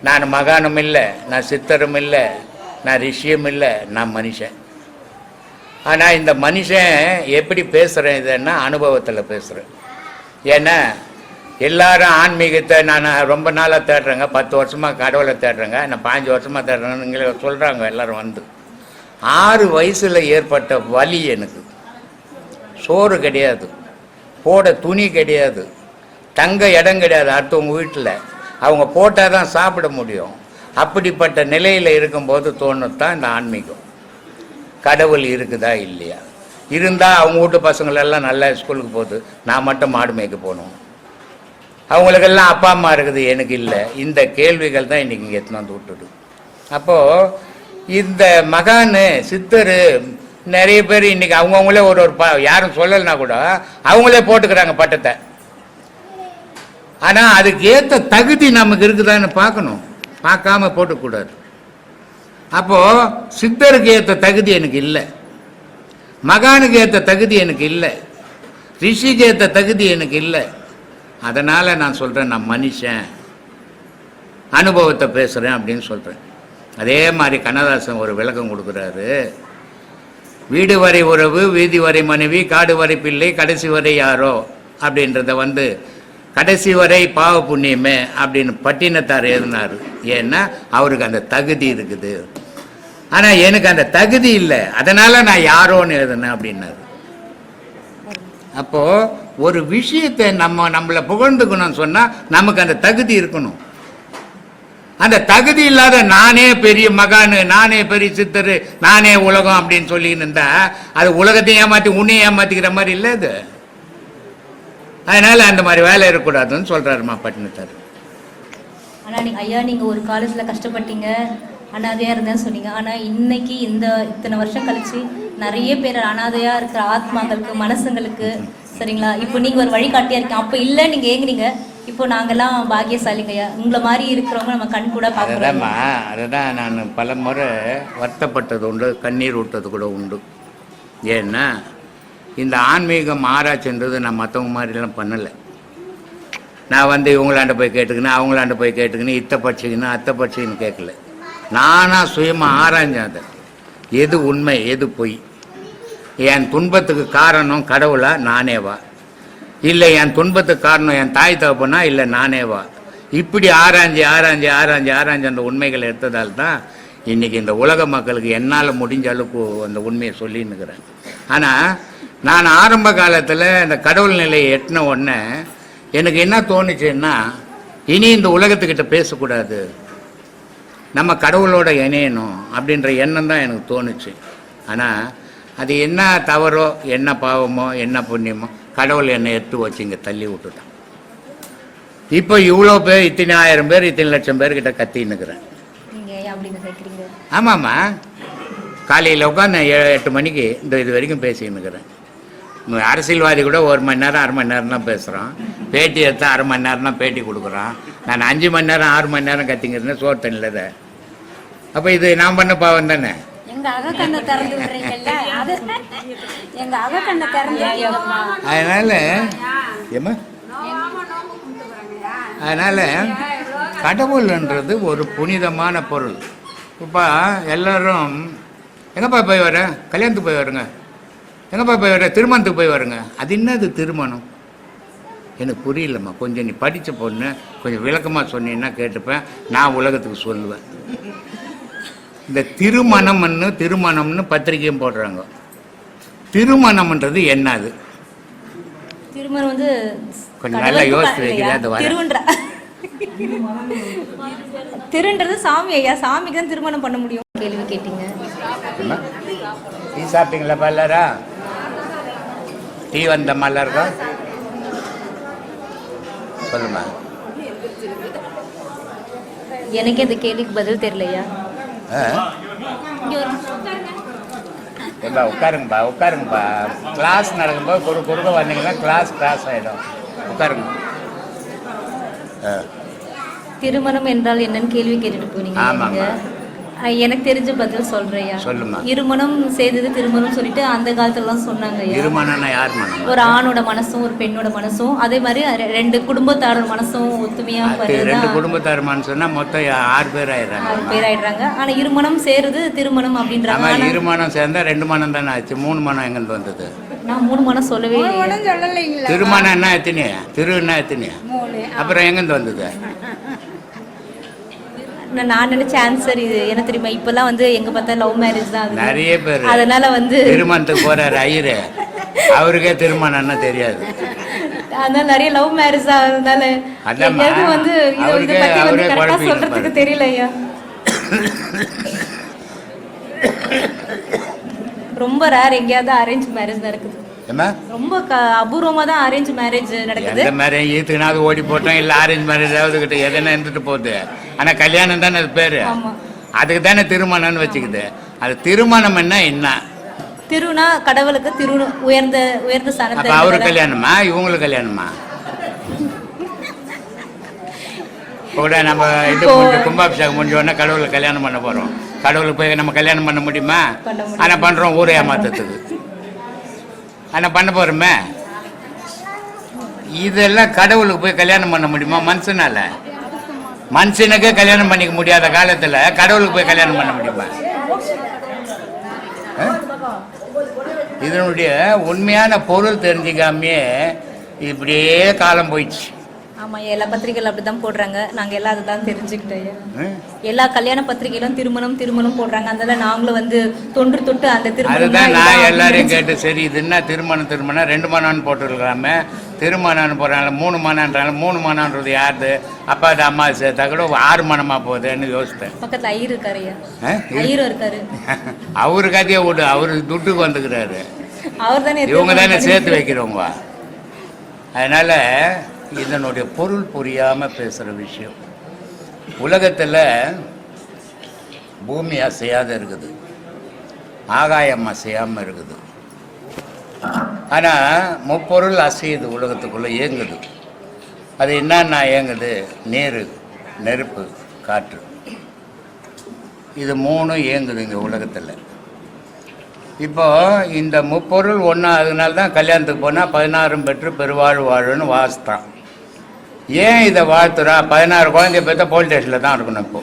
A: நான் மகானும் இல்லை, நான் சித்தரும் இல்லை, நான் ரிஷியும் இல்லை, நான் மனுஷன். ஆனால் இந்த மனுஷன் எப்படி பேசுகிறேன் இதுன்னா அனுபவத்தில் பேசுகிறேன். ஏன்னா எல்லாரும் ஆன்மீகத்தை நான் ரொம்ப நாளாக தேடுறேங்க, 10 வருஷமாக கடவுளை தேடுறேங்க, நான் 5 வருஷமாக தேடுறேன்னு இங்கே சொல்கிறாங்க எல்லோரும் வந்து. 6 வயசில் ஏற்பட்ட வலி எனக்கு. சோறு கிடையாது, போட துணி கிடையாது, தங்க இடம் கிடையாது அடுத்தவங்க வீட்டில், அவங்க போட்டால் தான் சாப்பிட முடியும். அப்படிப்பட்ட நிலையில் இருக்கும்போது தோணுத்தான் இந்த ஆன்மீகம். கடவுள் இருக்குதா இல்லையா? இருந்தால் அவங்க வீட்டு பசங்களெல்லாம் நல்லா ஸ்கூலுக்கு போகுது, நான் மட்டும் மாடு மேய்க்க போகணும். அவங்களுக்கெல்லாம் அப்பா அம்மா இருக்குது, எனக்கு இல்லை. இந்த கேள்விகள் தான் இன்றைக்கி இங்கே எடுத்துன்னு வந்து விட்டுடு. அப்போது இந்த மகானு சித்தர் நிறைய பேர் இன்றைக்கி அவங்கவுங்களே ஒரு யாரும் சொல்லலைன்னா கூட அவங்களே போட்டுக்கிறாங்க பட்டத்தை. ஆனால் அதுக்கு ஏற்ற தகுதி நமக்கு இருக்குதான்னு பார்க்கணும், பார்க்காம போட்டுக்கூடாது. அப்போது சித்தருக்கு ஏற்ற தகுதி எனக்கு இல்லை, மகானுக்கு ஏற்ற தகுதி எனக்கு இல்லை, ரிஷிக்கு ஏற்ற தகுதி எனக்கு இல்லை. அதனால் நான் சொல்கிறேன், நான் மனுஷன், அனுபவத்தை பேசுகிறேன் அப்படின்னு சொல்கிறேன். அதே மாதிரி கண்ணதாசன் ஒரு விளக்கம் கொடுக்குறாரு. வீடு வரை உறவு, வீதி வரை மனைவி, காடு வரை பிள்ளை, கடைசி வரை யாரோ அப்படின்றத வந்து கடைசி வரை பாவ புண்ணியமே அப்படின்னு பட்டினத்தார் எழுதினார். ஏன்னா அவருக்கு அந்த தகுதி இருக்குது. ஆனால் எனக்கு அந்த தகுதி இல்லை, அதனால் நான் யாரோன்னு எழுதினேன் அப்படின்னாரு. அப்போது ஒரு விஷயத்தை நம்மளை புகழ்ந்துக்கணும்னு சொன்னால் நமக்கு அந்த தகுதி இருக்கணும். அந்த தகுதி இல்லாத நானே பெரிய மகானு, நானே பெரிய சித்தர், நானே உலகம் அப்படின்னு சொல்லின்னு இருந்தா அது உலகத்தை ஏமாற்றி உன்னையும் ஏமாற்றிக்கிற மாதிரி இல்லை அது. அதனால் அந்த மாதிரி வேலை இருக்கக்கூடாதுன்னு சொல்கிறாருமா பட்டினத்தார்.
B: ஆனால் ஐயா நீங்கள் ஒரு காலேஜில் கஷ்டப்பட்டீங்க, அனாதையாக இருந்தேன்னு சொன்னீங்க. ஆனால் இன்னைக்கு இத்தனை வருஷம் கழிச்சு நிறைய பேர் அனாதையாக இருக்கிற ஆத்மாக்களுக்கு, மனசுங்களுக்கு, சரிங்களா, இப்போ நீங்கள் ஒரு வழிகாட்டியாக இருக்கீங்க. அப்போ இல்லை நீங்கள் ஏங்குறீங்க, இப்போ நாங்கள்லாம் பாக்கியசாலிங்கய்யா, உங்களை மாதிரி இருக்கிறவங்க நம்ம கண் கூட பார்க்குறோம்.
A: அதுதான் நான் பல முறை வருத்தப்பட்டது உண்டு, கண்ணீர் விட்டது கூட உண்டு. ஏன்னா இந்த ஆன்மீகம் ஆராய்ச்சின்றது நான் மற்றவங்க மாதிரிலாம் பண்ணலை. நான் வந்து இவங்களாண்ட போய் கேட்டுக்கினேன், அவங்களாண்ட போய் கேட்டுக்கினேன், இத்தை படிச்சுக்கின்னு அத்தை படிச்சுக்கின்னு கேட்கல. நானாக சுயமாக ஆராய்ஞ்சேன் அதை, எது உண்மை எது பொய், என் துன்பத்துக்கு காரணம் கடவுளா நானேவா, இல்லை என் துன்பத்துக்கு காரணம் என் தாய் தகப்பனா, இல்லை நானேவா. இப்படி ஆராய்ஞ்சி ஆராய்ஞ்சி ஆராய்ஞ்சி ஆராய்ஞ்சி அந்த உண்மைகளை எடுத்ததால் தான் இன்றைக்கி இந்த உலக மக்களுக்கு என்னால் முடிஞ்ச அளவுக்கு அந்த உண்மையை சொல்லின்னுக்கிறேன். ஆனால் நான் ஆரம்ப காலத்தில் இந்த கடவுள் நிலையை எட்டின உடனே எனக்கு என்ன தோணுச்சுன்னா, இனி இந்த உலகத்துக்கிட்ட பேசக்கூடாது, நம்ம கடவுளோட இணையணும் அப்படின்ற எண்ணம் தான் எனக்கு தோணுச்சு. ஆனால் அது என்ன தவறோ, என்ன பாவமோ, என்ன புண்ணியமோ, கடவுள் என்னை எடுத்து வச்சு இங்கே தள்ளி விட்டுட்டான். இப்போ இவ்வளோ பேர், இத்தனை 1000 பேர், இத்தனை லட்சம் பேர்கிட்ட கத்தின்னுக்கிறேன். ஆமாம்மா, காலையில் உட்காந்து 7-8 மணிக்கு இது வரைக்கும் பேசின்னுக்கிறேன். அரசியல்வாதி கூட 1 மணி நேரம் 1/2 மணி நேரம் தான் பேசுகிறான், பேட்டி எடுத்து 1/2 மணி நேரம் தான் பேட்டி கொடுக்குறான். நான் 5 மணி நேரம் 6 மணி நேரம் கத்திங்கிறேன் சோறு தண்ணியில் தான். அப்போ இது நான் பண்ண பாவம் தானே. அதனால் கடவுள்ன்றது ஒரு புனிதமான பொருள். இப்போ எல்லோரும் எங்கப்பா போய் வர, கல்யாணத்துக்கு போய் வருங்க, எங்கப்பா போய் வர, திருமணத்துக்கு போய் வருங்க. அது என்னது திருமணம்? எனக்கு புரியலம்மா, கொஞ்சம் நீ படித்த பொண்ணு, கொஞ்சம் விளக்கமாக சொன்னீங்கன்னா கேட்டுப்பேன், நான் உலகத்துக்கு சொல்லுவேன். இந்த திருமணம்னு பத்திரிக்கையும் போடுறாங்க. திருமணம்ன்றது என்னது?
B: திருமணம் வந்து
A: கொஞ்சம் நல்லா யோசித்து வைக்கிறேன். அது
B: திருன்றது சாமி ஐயா, சாமிக்கு தான் திருமணம் பண்ண முடியும். கேள்வி கேட்டீங்க.
A: டீ சாப்பிட்டீங்களா பல்லரா? டீ வந்த மல்லருக்கா சொல்லுமா.
B: எனக்கு இந்த கேள்விக்கு பதில் தெரியலையா.
A: ஏன்பா உட்காருங்கப்பா. கிளாஸ் நடக்கும்போது குறுக்க வந்தீங்கன்னா கிளாஸ் ஆகிடும். உட்காருங்க.
B: திருமணம் என்றால் என்னன்னு கேள்வி கேட்டுட்டு போனீங்க. எனக்கு தெரிஞ்ச பதில் சொல்றையா.
A: சொல்லுமா.
B: இருமணம் செய்தது திருமணம் சொல்லிட்டு அந்த காலத்துலலாம் சொன்னாங்க.
A: இருமணம்னா யார் மனம்?
B: ஒரு ஆணோட மனசும் ஒரு பெண்ணோட மனசும் அதே மாதிரி ரெண்டு குடும்பத்தாரோட மனசும் ஒத்துமையா.
A: ரெண்டு குடும்பத்தார் மனசுன்னா மொத்தம் 6 பேர்
B: ஆயிடுறாங்க. ஆனா இருமணம் சேருது திருமணம் அப்படின்றாங்க.
A: இருமணம் சேர்ந்தா 2 மனம் தானே ஆச்சு. 3 மனம் எங்கிருந்து வந்தது?
B: நான் 3 மனம் சொல்லவே
C: சொல்லலைங்களா.
A: திருமணம் என்ன எத்தனையா? திருன்னா எத்தனையா? அப்புறம் எங்கிருந்து வந்தது?
B: நான் நினைச்ச ஆன்சர் இது என்ன தெரியுமா, இப்பெல்லாம் வந்து எங்க பார்த்தா லவ் மேரேஜ் தான்
A: நிறைய பேர்.
B: அதனால வந்து
A: திருமணத்துக்கு போறாரு ஐயரு, அவருக்கே திருமணம்னா தெரியாது.
B: அதனால நிறைய லவ் மேரேஜ் ஆகுறதுனால வந்து இதை பத்தி வந்து கரெக்டா சொல்றதுக்கு தெரியல ஐயா. ரொம்ப ரேர் எங்கேயாவது அரேஞ்ச் மேரேஜ் நடக்குது. ரொம்ப அபூர்வமா தான் அரேஞ்ச் மேரேஜ் நடக்குது. எந்த மேரேஜ் ஈத்துனாவது ஓடி போட்டோம், இல்ல அரேஞ்ச் மேரேஜ் ஆகுது கிட்ட எதனா இருந்துட்டு போகுது. ஆனா கல்யாணம் தானே அது பேரு. அதுக்கு தானே திருமணம்னு வச்சுக்குது. அது திருமணம் என்ன? திருனா கடவுளுக்கு உயர்ந்த ஸ்தானத்தை. அவரு கல்யாணமா இவங்களுக்கு கல்யாணமா? கூட நம்ம இது கும்பாபிஷேகம் முடிஞ்ச உடனே கடவுளுக்கு கல்யாணம் பண்ண போறோம். கடவுளுக்கு போய் நம்ம கல்யாணம் பண்ண முடியுமா? ஆனா பண்றோம் ஊரே ஏமாத்தத்துக்கு. ஆனா பண்ண போறோமே. இதெல்லாம் கடவுளுக்கு போய் கல்யாணம் பண்ண முடியுமா? மனுஷனுக்கே கல்யாணம் பண்ணிக்க முடியாத காலத்துல கடவுளுக்கு போய் கல்யாணம் பண்ண முடியுமா? இதனுடைய உண்மையான பொருள் தெரிஞ்சுக்காமே இப்படியே காலம் போயிடுச்சு. ஆமா, எல்லா பத்திரிகைகள் அப்படிதான் போடுறாங்க. நாங்க எல்லாம் அதுதான் தெரிஞ்சுக்கிட்டோம். எல்லா கல்யாண பத்திரிகைகளும் திருமணம் போடுறாங்க. அதனால நாங்களும் வந்து தொன்று தொட்டு அந்த திருமணம் நான் எல்லாரையும் கேட்டு, சரி இது என்ன திருமணம் 2 மணம்னு போட்டுருக்கலாமே, திருமணம்னு போடுறாங்க 3 மணம்ன்றாங்க. 3 மணம்ன்றது யாரு? அப்பா அம்மா சேர்த்தா கூட 6 மணமா போகுதுன்னு யோசித்தேன். பக்கத்துல ஐயர் இருக்காரு. ஐயரும் இருக்காரு. அவரு கதையை விடு, அவரு துட்டுக்கு வந்துக்கிறாரு. அவர் தானே, இவங்க தானே சேர்த்து வைக்கிறவங்க. அதனால இதனுடைய பொருள் புரியாம பேசுற விஷயம். உலகத்துல பூமி அசையாத இருக்குது, ஆகாயம் அசையாம இருக்குது. ஆனா முப்பொருள் அசையுது, உலகத்துக்குள்ள இயங்குது. அது என்னன்னா இயங்குது? நீர், நெருப்பு, காற்று. இது 3 இயங்குது இங்க உலகத்துல. இப்போ இந்த முப்பொருள் ஒன்றா, அதனால தான் கல்யாணத்துக்கு போனால் 16 பெற்று பெருவாழ் வாழுன்னு வாசித்தான். ஏன் இதை வாழ்த்துறா? 16 குழந்தைய பார்த்தா போலீஸ் ஸ்டேஷனில் தான் இருக்கணும். இப்போ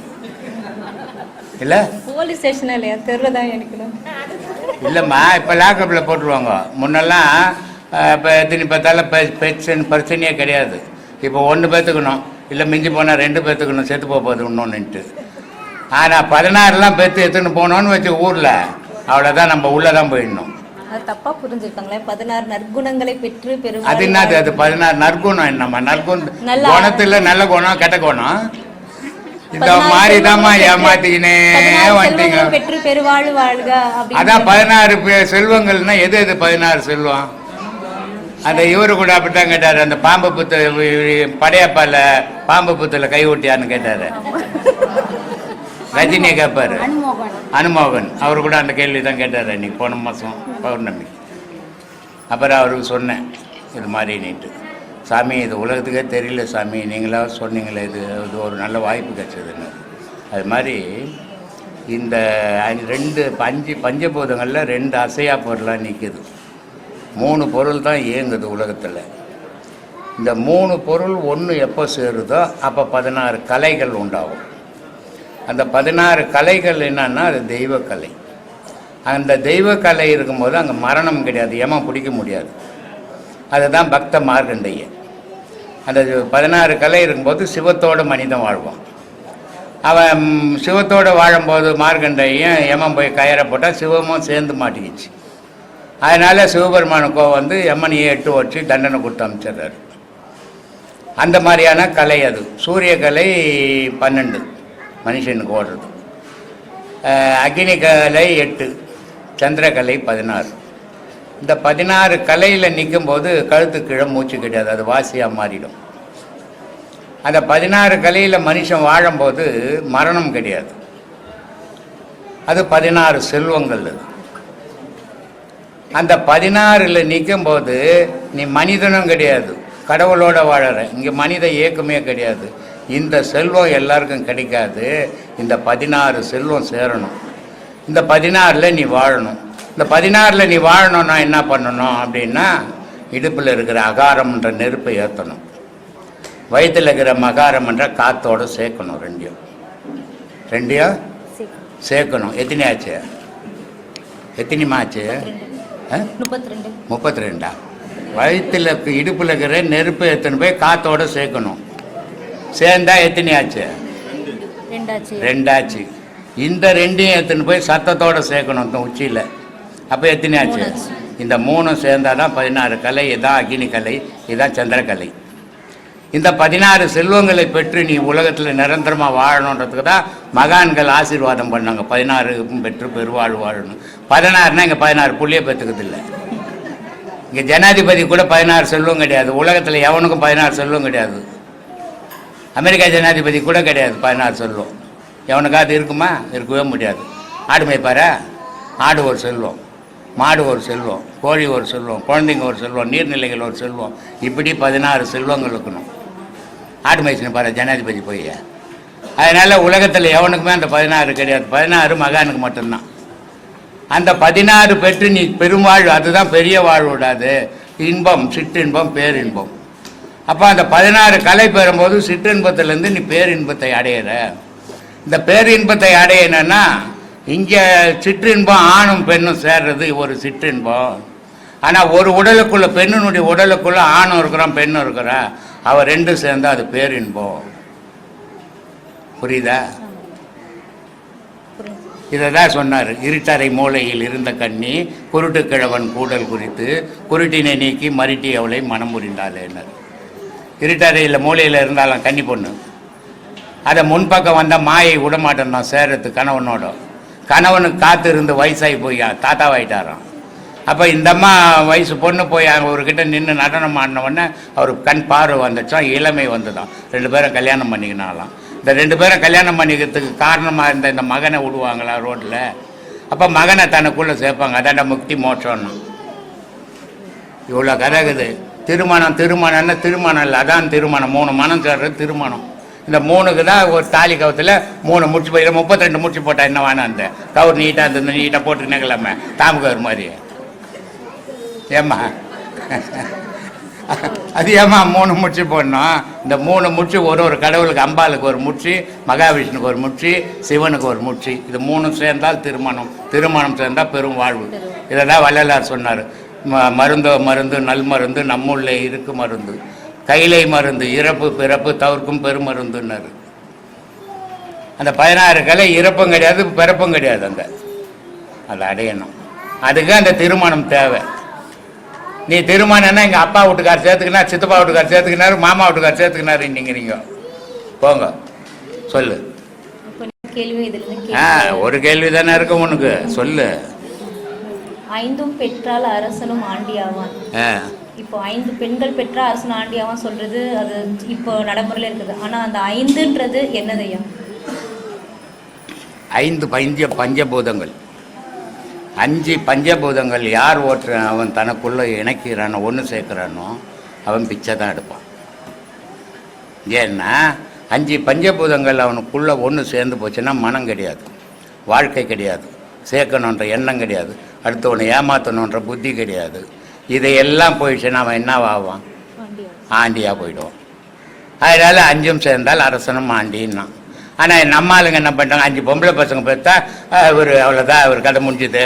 B: இல்லை போலீஸ் ஸ்டேஷன் இல்லையா, தெருவில் தான் இருக்கணும். இல்லைம்மா, இப்போ லாக்அப்பில் போட்டுருவாங்க. முன்னெல்லாம் இப்போ எத்தனை பார்த்தாலும் பிரச்சனையே கிடையாது. இப்போ 1 பேத்துக்கணும், இல்லை மிஞ்சி போனால் 2 பேத்துக்கணும், செத்து போகுது இன்னொன்னுட்டு. ஆனால் 16லாம் பெற்று எடுத்துன்னு போனோன்னு வச்சு ஊரில் அவ்வளோதான், நம்ம உள்ளே தான் போயிடணும். அது தப்பா புரிஞ்சிருக்காங்களே. 16 நற்குணங்களை பெற்று பெரும். அது என்னது? அது 16 நற்குணம் என்னம்மா? நற்குணம் குணத்துல நல்ல குணம், கெட்ட குணம். இந்த மாதிரி தான்மா ஏமாத்திக்கினே வந்துட்டீங்க. பெற்று பெருவாழ் வாழ்க. அதான் 16 செல்வங்கள்னா எது 16 செல்வம்? அந்த இவரு கூட அப்படித்தான் கேட்டாரு. அந்த பாம்பு புத்து படையப்பால பாம்பு புத்துல கை ஓட்டியான்னு கேட்டாரு. ரஜினியை கேட்பாரு, அனுமோகன். அவரு கூட அந்த கேள்வி தான் கேட்டார் அன்னைக்கு, போன மாதம் பௌர்ணமி. அப்புறம் அவருக்கு சொன்னேன் இது மாதிரி நீட்டு, சாமி இது உலகத்துக்கே தெரியல சாமி, நீங்களாவது சொன்னீங்களே, இது ஒரு நல்ல வாய்ப்பு கிடைச்சதுன்னு. அது மாதிரி இந்த 5 பஞ்சபூதங்களில் 2 அசையா பொருளாக நிற்குது. 3 பொருள் தான் இயங்குது உலகத்தில். இந்த 3 பொருள் ஒன்று எப்போ சேருதோ அப்போ 16 கலைகள் உண்டாகும். அந்த 16 கலைகள் என்னன்னா அது தெய்வக்கலை. அந்த தெய்வக்கலை இருக்கும்போது அங்கே மரணம் கிடையாது, ஏமா பிடிக்க முடியாது. அதுதான் பக்த மார்க்கண்டையன். அந்த 16 கலை இருக்கும்போது சிவத்தோடு மனிதன் வாழ்வான். அவன் சிவத்தோடு வாழும்போது மார்க்கண்டையன் யமன் போய் கயிறை போட்டால் சிவமும் சேர்ந்து மாட்டிக்கிச்சு. அதனால் சிவபெருமானுக்கோ வந்து யமனையே 8 வச்சு தண்டனை கொடுத்து அமைச்சிடுறாரு. அந்த மாதிரியான கலை அது. சூரிய கலை 12 மனுஷனுக்கு ஓடுறது. அக்னி கலை 8,
A: சந்திரக்கலை 16. இந்த 16 கலையில் நிற்கும்போது கழுத்து கீழே மூச்சு கிடையாது, அது வாசியாக மாறிடும். அந்த 16 கலையில் மனுஷன் வாழும்போது மரணம் கிடையாது. அது 16 செல்வங்கள். அது அந்த 16ல் நிற்கும்போது நீ மனிதனும் கிடையாது, கடவுளோட வாழற. இங்கே மனித இயக்கமே கிடையாது. இந்த செல்வம் எல்லாருக்கும் கிடைக்காது. இந்த 16 செல்வம் சேரணும். இந்த 16ல் நீ வாழணும். இந்த 16ல் நீ வாழணும்னா என்ன பண்ணணும் அப்படின்னா, இடுப்பில் இருக்கிற அகாரம்ன்ற நெருப்பை ஏற்றணும், வயிற்றில் இருக்கிற மகாரம்ன்ற காத்தோடு சேர்க்கணும். ரெண்டையும் சேர்க்கணும். எத்தனையாச்சு? எத்தனைமாச்சு? 32. வயிற்றில் இடுப்பில் இருக்கிற நெருப்பு எத்தனை போய் காத்தோடு சேர்க்கணும். சேர்ந்தா எத்தனையாச்சு? 2ஆச்சு. இந்த 2ஐயும் எத்தனை போய் சத்தத்தோடு சேர்க்கணும் உச்சியில். அப்போ எத்தனையாச்சு? இந்த 3 சேர்ந்தால் தான் 16 கலை. இதான் அக்னி கலை, இதான் சந்திரக்கலை. இந்த 16 செல்வங்களை பெற்று நீ உலகத்தில் நிரந்தரமாக வாழணுன்றதுக்கு தான் மகான்கள் ஆசீர்வாதம் பண்ணாங்க. 16 பெற்று பெருவாழ்வு வாழணும். 16னா இங்கே 16 புள்ளியை பெற்றுக்கிறது இல்லை. இங்கே ஜனாதிபதி கூட 16 செல்வம் கிடையாது. உலகத்தில் எவனுக்கும் 16 செல்வம் கிடையாது. அமெரிக்கா ஜனாதிபதி கூட கிடையாது 16 செல்வம். எவனுக்காவது இருக்குமா? இருக்கவே முடியாது. ஆடு மேய்ப்பாரா? ஆடு ஒரு செல்வம், மாடு ஒரு செல்வம், கோழி ஒரு செல்வம், குழந்தைங்க ஒரு செல்வம், நீர்நிலைகள் ஒரு செல்வம். இப்படி 16 செல்வங்கள் இருக்கணும். ஆடு மேய்ச்சின்னு பாரு ஜனாதிபதி போய். அதனால் உலகத்தில் எவனுக்குமே அந்த 16 கிடையாது. 16 மகானுக்கு மட்டும்தான். அந்த 16 பெற்று நீ பெருவாழ்வு, அதுதான் பெரிய வாழ்வு விடாது. இன்பம், சிற்றின்பம், பேரின்பம். அப்போ அந்த 16 கலை பெறும்போது சிற்றின்பத்திலேருந்து நீ பேரின்பத்தை அடையிற. இந்த பேரின்பத்தை அடையணுன்னா இங்கே சிற்றின்பம் ஆணும் பெண்ணும் சேர்றது ஒரு சிற்றின்பம். ஆனால் ஒரு உடலுக்குள்ள, பெண்ணினுடைய உடலுக்குள்ள ஆணும் இருக்கிறான் பெண்ணும் இருக்கிறா, அவள் 2 சேர்ந்தா அது பேரின்பம். புரியுதா? இதை தான் சொன்னார். இருட்டறை மூலையில் இருந்த கண்ணி குருட்டு கிழவன் கூடல் குறித்து குருட்டினை நீக்கி மருட்டி அவளை மனம் புரிந்தாளேன்னார். இருட்டறையில் மூலையில் இருந்தாலும் கன்னி பொண்ணு, அதை முன்பக்கம் வந்தால் மாயை விடமாட்டேன் தான் சேரத்து கணவனோட. கணவனுக்கு காத்து இருந்து வயசாகி போய் தாத்தாவாயிட்டாராம். அப்போ இந்த அம்மா வயசு பொண்ணு போய் அவர்கிட்ட நின்று நடனம் ஆடினவுடனே அவர் கண் பார்வை வந்துச்சோம், இளமை வந்துதான். 2 பேரும் கல்யாணம் பண்ணிக்கினாலாம். இந்த 2 பேரும் கல்யாணம் பண்ணிக்கிறதுக்கு காரணமாக இருந்த இந்த மகனை விடுவாங்களா ரோட்டில்? அப்போ மகனை தனக்குள்ளே சேர்ப்பாங்க. அதாண்ட முக்தி மோட்சம்னா. இவ்வளோ கதகுது. திருமணம்னா திருமணம் இல்லை, அதான் திருமணம். 3 மனம் சேர்றது திருமணம். இந்த 3க்கு தான் ஒரு தாலி கவுத்தில் 3 முடிச்சு போய் 32 முடிச்சு போட்டா என்ன வேணாம். அந்த கவுர் நீட்டாக இருந்தது, நீட்டாக போட்டு நிகழாம தாமுகவர் மாதிரி. ஏம்மா அது ஏம்மா 3 முடிச்சு போடணும்? இந்த 3 முடிச்சு ஒரு கடவுளுக்கு, அம்பாளுக்கு ஒரு முடிச்சு, மகாவிஷ்ணுக்கு ஒரு முடிச்சு, சிவனுக்கு ஒரு முடிச்சு. இது 3 சேர்ந்தால் திருமணம். திருமணம் சேர்ந்தால் பெரும் வாழ்வு. இதை தான் வள்ளலார் சொன்னார். மருந்தோ மருந்து நல் மருந்து நம்முள்ளே இருக்கு மருந்து, கைலை மருந்து இறப்பு பிறப்பு தவிர்க்கும் பெருமருந்துன்னாரு. அந்த 16 கலை இறப்பும் கிடையாது பிறப்பும் கிடையாது. அதை அடையணும். அதுக்கு அந்த திருமணம் தேவை. நீ திருமணம்னா எங்கள் அப்பா வீட்டுக்கார் சேர்த்துக்கினார், சித்தப்பா வீட்டுக்கார் சேர்த்துக்கினாரு, மாமா வீட்டுக்கார் சேர்த்துக்கினாரு. நீங்க போங்க சொல்லு. ஒரு கேள்வி தானே இருக்கு உனக்கு, சொல்லு.
B: 5 பெற்றால் அரசனும் ஆண்டியாவான். இப்போ 5 பெண்கள் பெற்றா அரசன் ஆண்டியாவான் சொல்றது அது இப்போ நடைமுறையில் இருக்குது. ஆனால் அந்த 5ன்றது என்னதையா?
A: 5 பஞ்சபூதங்கள். 5 பஞ்சபூதங்கள் யார் அவன் தனக்குள்ள இணைக்கிறானோ, ஒன்று சேர்க்கிறானோ, அவன் பிச்சை தான் எடுப்பான். ஏன்னா 5 பஞ்சபூதங்கள் அவனுக்குள்ள ஒன்று சேர்ந்து போச்சுன்னா மனம் கிடையாது, வாழ்க்கை கிடையாது, சேர்க்கணுன்ற எண்ணம் கிடையாது, அடுத்தவனை ஏமாற்றணுன்ற புத்தி கிடையாது. இதையெல்லாம் போயிடுச்சுன்னா அவன் என்னவாவான்? ஆண்டியாக போயிடுவான். அதனால் 5 சேர்ந்தால் அரசனும் ஆண்டின்னா. ஆனால் நம்ம ஆளுங்க என்ன பண்ணிட்டாங்க, 5 பொம்பளை பசங்க பார்த்தா ஒரு அவ்வளோதான், ஒரு கதை முடிஞ்சுது,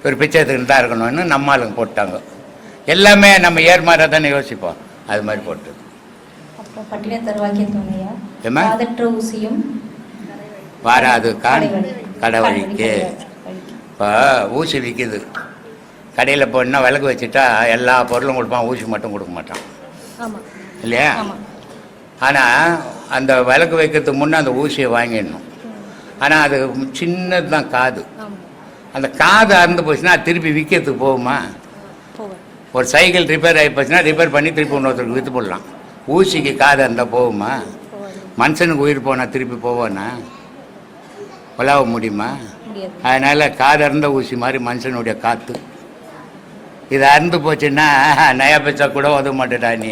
A: ஒரு பிச்சை எடுத்துக்கிட்டு தான் இருக்கணும்னு நம்ம ஆளுங்க போட்டாங்க. எல்லாமே நம்ம ஏர்மாராக தானே யோசிப்போம், அது மாதிரி போட்டு. வாராது கடவுளிக்கு. இப்போ ஊசி விற்கிது, கடையில் போனால் விளக்கு வச்சுட்டா எல்லா பொருளும் கொடுப்பான், ஊசி மட்டும் கொடுக்க மாட்டான் இல்லையா? ஆனால் அந்த விளக்கு வைக்கிறதுக்கு முன்னே அந்த ஊசியை வாங்கிடணும். ஆனால் அது சின்னது தான் காது. அந்த காது அறுந்து போச்சுன்னா அது திருப்பி விற்கிறதுக்கு போகுமா?
B: போவேன்.
A: ஒரு சைக்கிள் ரிப்பேர் ஆகி போச்சுன்னா ரிப்பேர் பண்ணி திருப்பி இன்னொருத்தருக்கு விற்று போடலாம். ஊசிக்கு காது இருந்தால் போகுமா? மனுஷனுக்கு உயிர் போனால் திருப்பி போவானா? உலாவ முடியுமா?
B: முடியாது.
A: அதனால் காது அறுந்த ஊசி மாதிரி மனுஷனுடைய காற்று. இது அறுந்து போச்சுன்னா நயா பைசா கூட உதவ மாட்டேடா நீ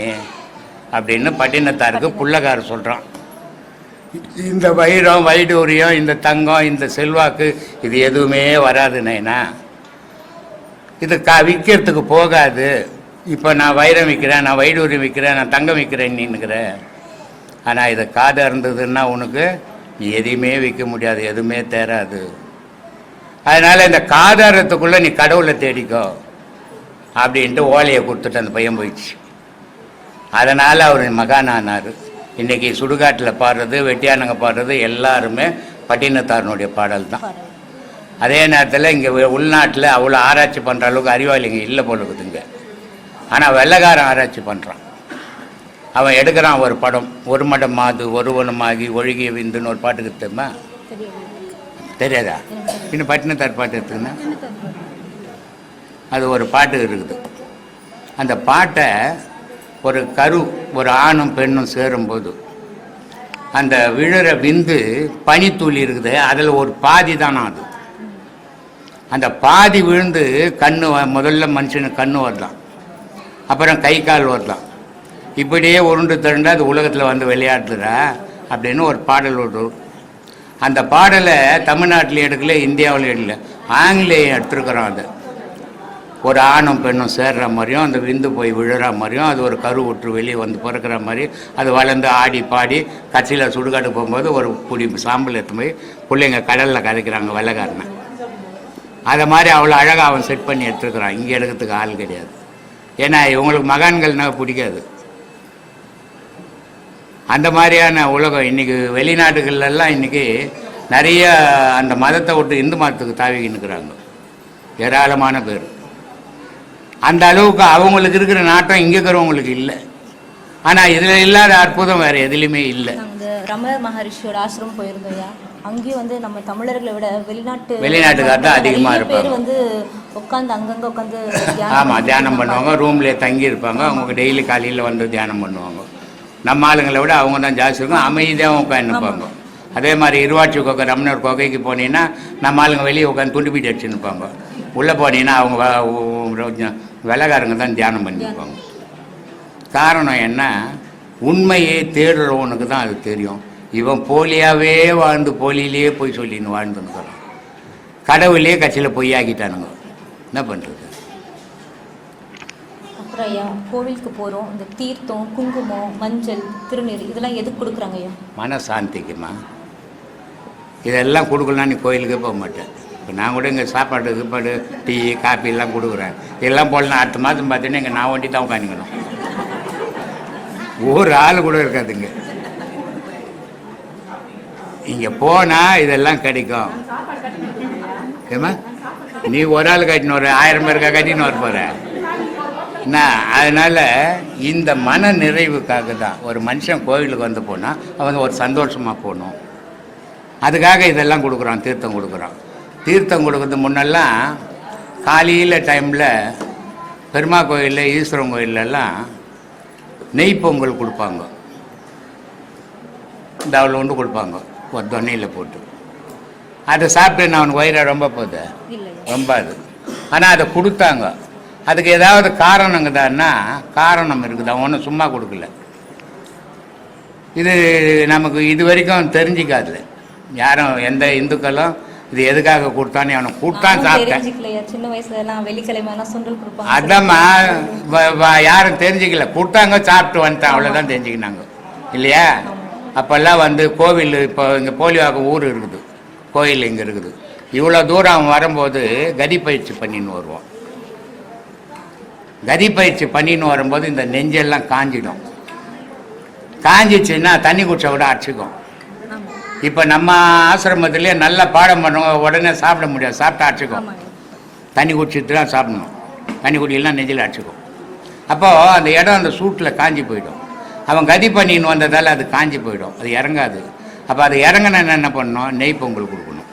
A: அப்படின்னு பட்டினத்தாருக்கு புள்ளக்காரர் சொல்கிறான். இந்த வைரம் வைடூரியம் இந்த தங்கம் இந்த செல்வாக்கு இது எதுவுமே வராது நைனா. இது விற்கிறதுக்கு போகாது. இப்போ நான் வைரம் விற்கிறேன், நான் வைடூரியம் விற்கிறேன், நான் தங்கம் விற்கிறேன் நீனுக்கிறேன். ஆனால் இதை காது இருந்ததுன்னா உனக்கு எதையுமே விற்க முடியாது, எதுவுமே தேராது. அதனால் இந்த காதாரத்துக்குள்ளே நீ கடவுளை தேடிக்கோ அப்படின்ட்டு ஓலையை கொடுத்துட்டு அந்த பையன் போயிடுச்சு. அதனால் அவர் மகானானார். இன்றைக்கி சுடுகாட்டில் பாடுறது, வெட்டியானங்க பாடுறது எல்லாருமே பட்டினத்தாரனுடைய பாடல் தான். அதே நேரத்தில் இங்கே உள்நாட்டில் அவ்வளோ ஆராய்ச்சி பண்ணுற அளவுக்கு அறிவாளிங்க இல்லை போல இருக்குதுங்க. ஆனால் வெள்ளைக்காரன் ஆராய்ச்சி பண்ணுறான். அவன் எடுக்கிறான் ஒரு படம், ஒரு மடம் மாது ஒருவனுமாகி ஒழுகிய விந்துன்னு ஒரு பாட்டுக்கு தெரியுமா? தெரியாதா? இன்னும் பட்டினத்தார் பாட்டு எடுத்துக்கினா அது ஒரு பாட்டு இருக்குது. அந்த பாட்டை ஒரு கரு ஒரு ஆணும் பெண்ணும் சேரும்போது அந்த விழுற விந்து பனித்தூளி இருக்குது, அதில் ஒரு பாதி தானே அது. அந்த பாதி விழுந்து கண்ணு முதல்ல மனுஷனுக்கு கண்ணு வரலாம், அப்புறம் கை கால் வரலாம், இப்படியே உருண்டு திரண்டு அது உலகத்தில் வந்து விளையாடுறா அப்படின்னு ஒரு பாடல் வரும். அந்த பாடலை தமிழ்நாட்டில் எடுக்கல, இந்தியாவில் எடுக்கல, ஆங்கிலேயம் எடுத்துருக்குறோம். அது ஒரு ஆணும் பெண்ணும் சேர்ற மாதிரியும் அந்த விந்து போய் விழுற மாதிரியும் அது ஒரு கரு விட்டு வெளியே வந்து பிறக்கிற மாதிரி அது வளர்ந்து ஆடி பாடி கட்சியில் சுடுகாட்டு போகும்போது ஒரு குடி சாம்பல் எடுத்து போய் பிள்ளைங்க கடலில் கதைக்கிறாங்க வெள்ளைக்காரனை. அதை மாதிரி அவ்வளோ அழகாக அவன் செட் பண்ணி எடுத்துருக்குறான். இங்கே எடுக்கிறதுக்கு ஆள் கிடையாது. ஏன்னா இவங்களுக்கு மகான்கள்னால் பிடிக்காது. அந்த மாதிரியான உலகம் இன்றைக்கி வெளிநாட்டுகள்லாம் இன்றைக்கி நிறைய அந்த மதத்தை விட்டு இந்து மதத்துக்கு தாவிக்கின்னுக்குறாங்க ஏராளமான பேர். அந்த அளவுக்கு அவங்களுக்கு இருக்கிற நாட்டம் இங்கே இருக்கிறவங்களுக்கு இல்லை. ஆனால் இதில் இல்லாத அற்புதம் வேறு எதுலேயுமே இல்லை.
B: நாங்கள் ரமணர் மகரிஷியோட ஆசிரமம் போயிருந்தோம். அங்கேயும் வந்து நம்ம தமிழர்களை விட
A: வெளிநாட்டுக்கார் தான் அதிகமாக இருப்பாங்க.
B: வந்து உட்காந்து அங்கங்கே உட்காந்து
A: ஆமாம் தியானம் பண்ணுவாங்க. ரூம்லேயே தங்கி இருப்பாங்க. அவங்க டெய்லி காலையில் வந்து தியானம் பண்ணுவாங்க. நம்ம ஆளுங்களை விட அவங்க தான் ஜாஸ்தி இருக்கும். அமைதியாக உட்காந்துப்பாங்க. அதே மாதிரி இருவாட்சி கொக்கை ரமணர் கொகைக்கு போனீங்கன்னா நம்ம ஆளுங்க வெளியே உட்காந்து துண்டு பீட்டு அடிச்சுன்னு இருப்பாங்க. உள்ளே போனீங்கன்னா அவங்க வெள்ளைக்காரங்க தான் தியானம் பண்ணியிருப்பாங்க. காரணம் என்ன? உண்மையே தேடுறவனுக்கு தான் அது தெரியும். இவன் போலியாகவே வாழ்ந்து போலியிலேயே போய் சொல்லின்னு வாழ்ந்துன்னுக்கிறான். கடவுளே கட்சியில் பொய்யாக்கிட்டானுங்க. என்ன பண்ணுறது?
B: அப்புறம் ஐயா கோவிலுக்கு போகிறோம், இந்த தீர்த்தம் குங்குமம் மஞ்சள் திருநீர் இதெல்லாம் எதுக்கு கொடுக்குறாங்க ஐயா? மனசாந்திக்குமா. இதெல்லாம் கொடுக்கலாம். நீ கோயிலுக்கே போக மாட்டேன். இப்போ நான் கூட இங்கே சாப்பாடு டீ காப்பி எல்லாம் கொடுக்குறேன். இதெல்லாம் போடலாம். அடுத்த மாதம் பார்த்தீங்கன்னா இங்கே நான் வண்டி தான் உட்காந்துக்கணும். ஒரு ஆள் கூட இருக்காதுங்க. இங்கே போனால் இதெல்லாம் கிடைக்கும். ஏமா நீ ஒரு ஆள் கட்டின்னு வர 1000 பேருக்கா கட்டின்னு வர போகிற என்ன? அதனால் இந்த மன நிறைவுக்காக தான் ஒரு மனுஷன் கோவிலுக்கு வந்து போனால் அவன் ஒரு சந்தோஷமாக போகணும். அதுக்காக இதெல்லாம் கொடுக்குறான். தீர்த்தம் கொடுக்குறான். தீர்த்தம் கொடுக்குறது முன்னெல்லாம் காலையில் டைமில் பெருமா கோயிலில் ஈஸ்வரன் கோயிலெல்லாம் நெய் பொங்கல் கொடுப்பாங்க. இந்த அவ்வளோ ஒன்று கொடுப்பாங்க ஒரு தொன்னையில் போட்டு. அதை சாப்பிட்டு நான் அவனுக்கு வயிறு ரொம்ப போகுது ரொம்ப அது. ஆனால் அதை கொடுத்தாங்க. அதுக்கு ஏதாவது காரணங்குதான்னா காரணம் இருக்குது. அவன் ஒன்றும் சும்மா கொடுக்கல. இது நமக்கு இது வரைக்கும் தெரிஞ்சிக்காது. யாரும் எந்த இந்துக்களும் இது எதுக்காக கொடுத்தான்னு அவனை கூட்டான் சாப்பிட்டேன். சின்ன வயசுலாம் வெள்ளிக்கிழமை சுண்டல் கொடுப்பாங்க.
A: அதாம்மா யாரும் தெரிஞ்சிக்கல. கொடுத்தாங்க சாப்பிட்டு வந்துட்டேன் அவ்வளோதான் தெரிஞ்சுக்கினாங்க இல்லையா? அப்போல்லாம் வந்து கோவில் இப்போ இங்கே போலிவாக்க ஊர் இருக்குது, கோயில் இங்கே இருக்குது. இவ்வளோ தூரம் அவன் வரும்போது கதி பயிற்சி பண்ணின்னு வருவான். கதி பயிற்சி பண்ணின்னு வரும்போது இந்த நெஞ்செல்லாம் காஞ்சிடும். காஞ்சிச்சுன்னா தண்ணி குடிச்சா கூட அடிச்சுக்கும். இப்போ நம்ம ஆசிரமத்திலே நல்லா பாடம் பண்ணுவோம், உடனே சாப்பிட முடியாது. சாப்பிட்டா அடிச்சுக்கும். தண்ணி குடிச்சிட்டு தான் சாப்பிடணும். தண்ணி குடிக்கலாம் நெஞ்சில் அடிச்சுக்கும். அப்போது அந்த இடம் அந்த சூட்டில் காஞ்சி போயிடும். அவன் கதி பண்ணின்னு வந்ததால் அது காஞ்சி போயிடும். அது இறங்காது. அப்போ அது இறங்கினா என்ன பண்ணணும்? நெய் பொங்கல் கொடுக்கணும்.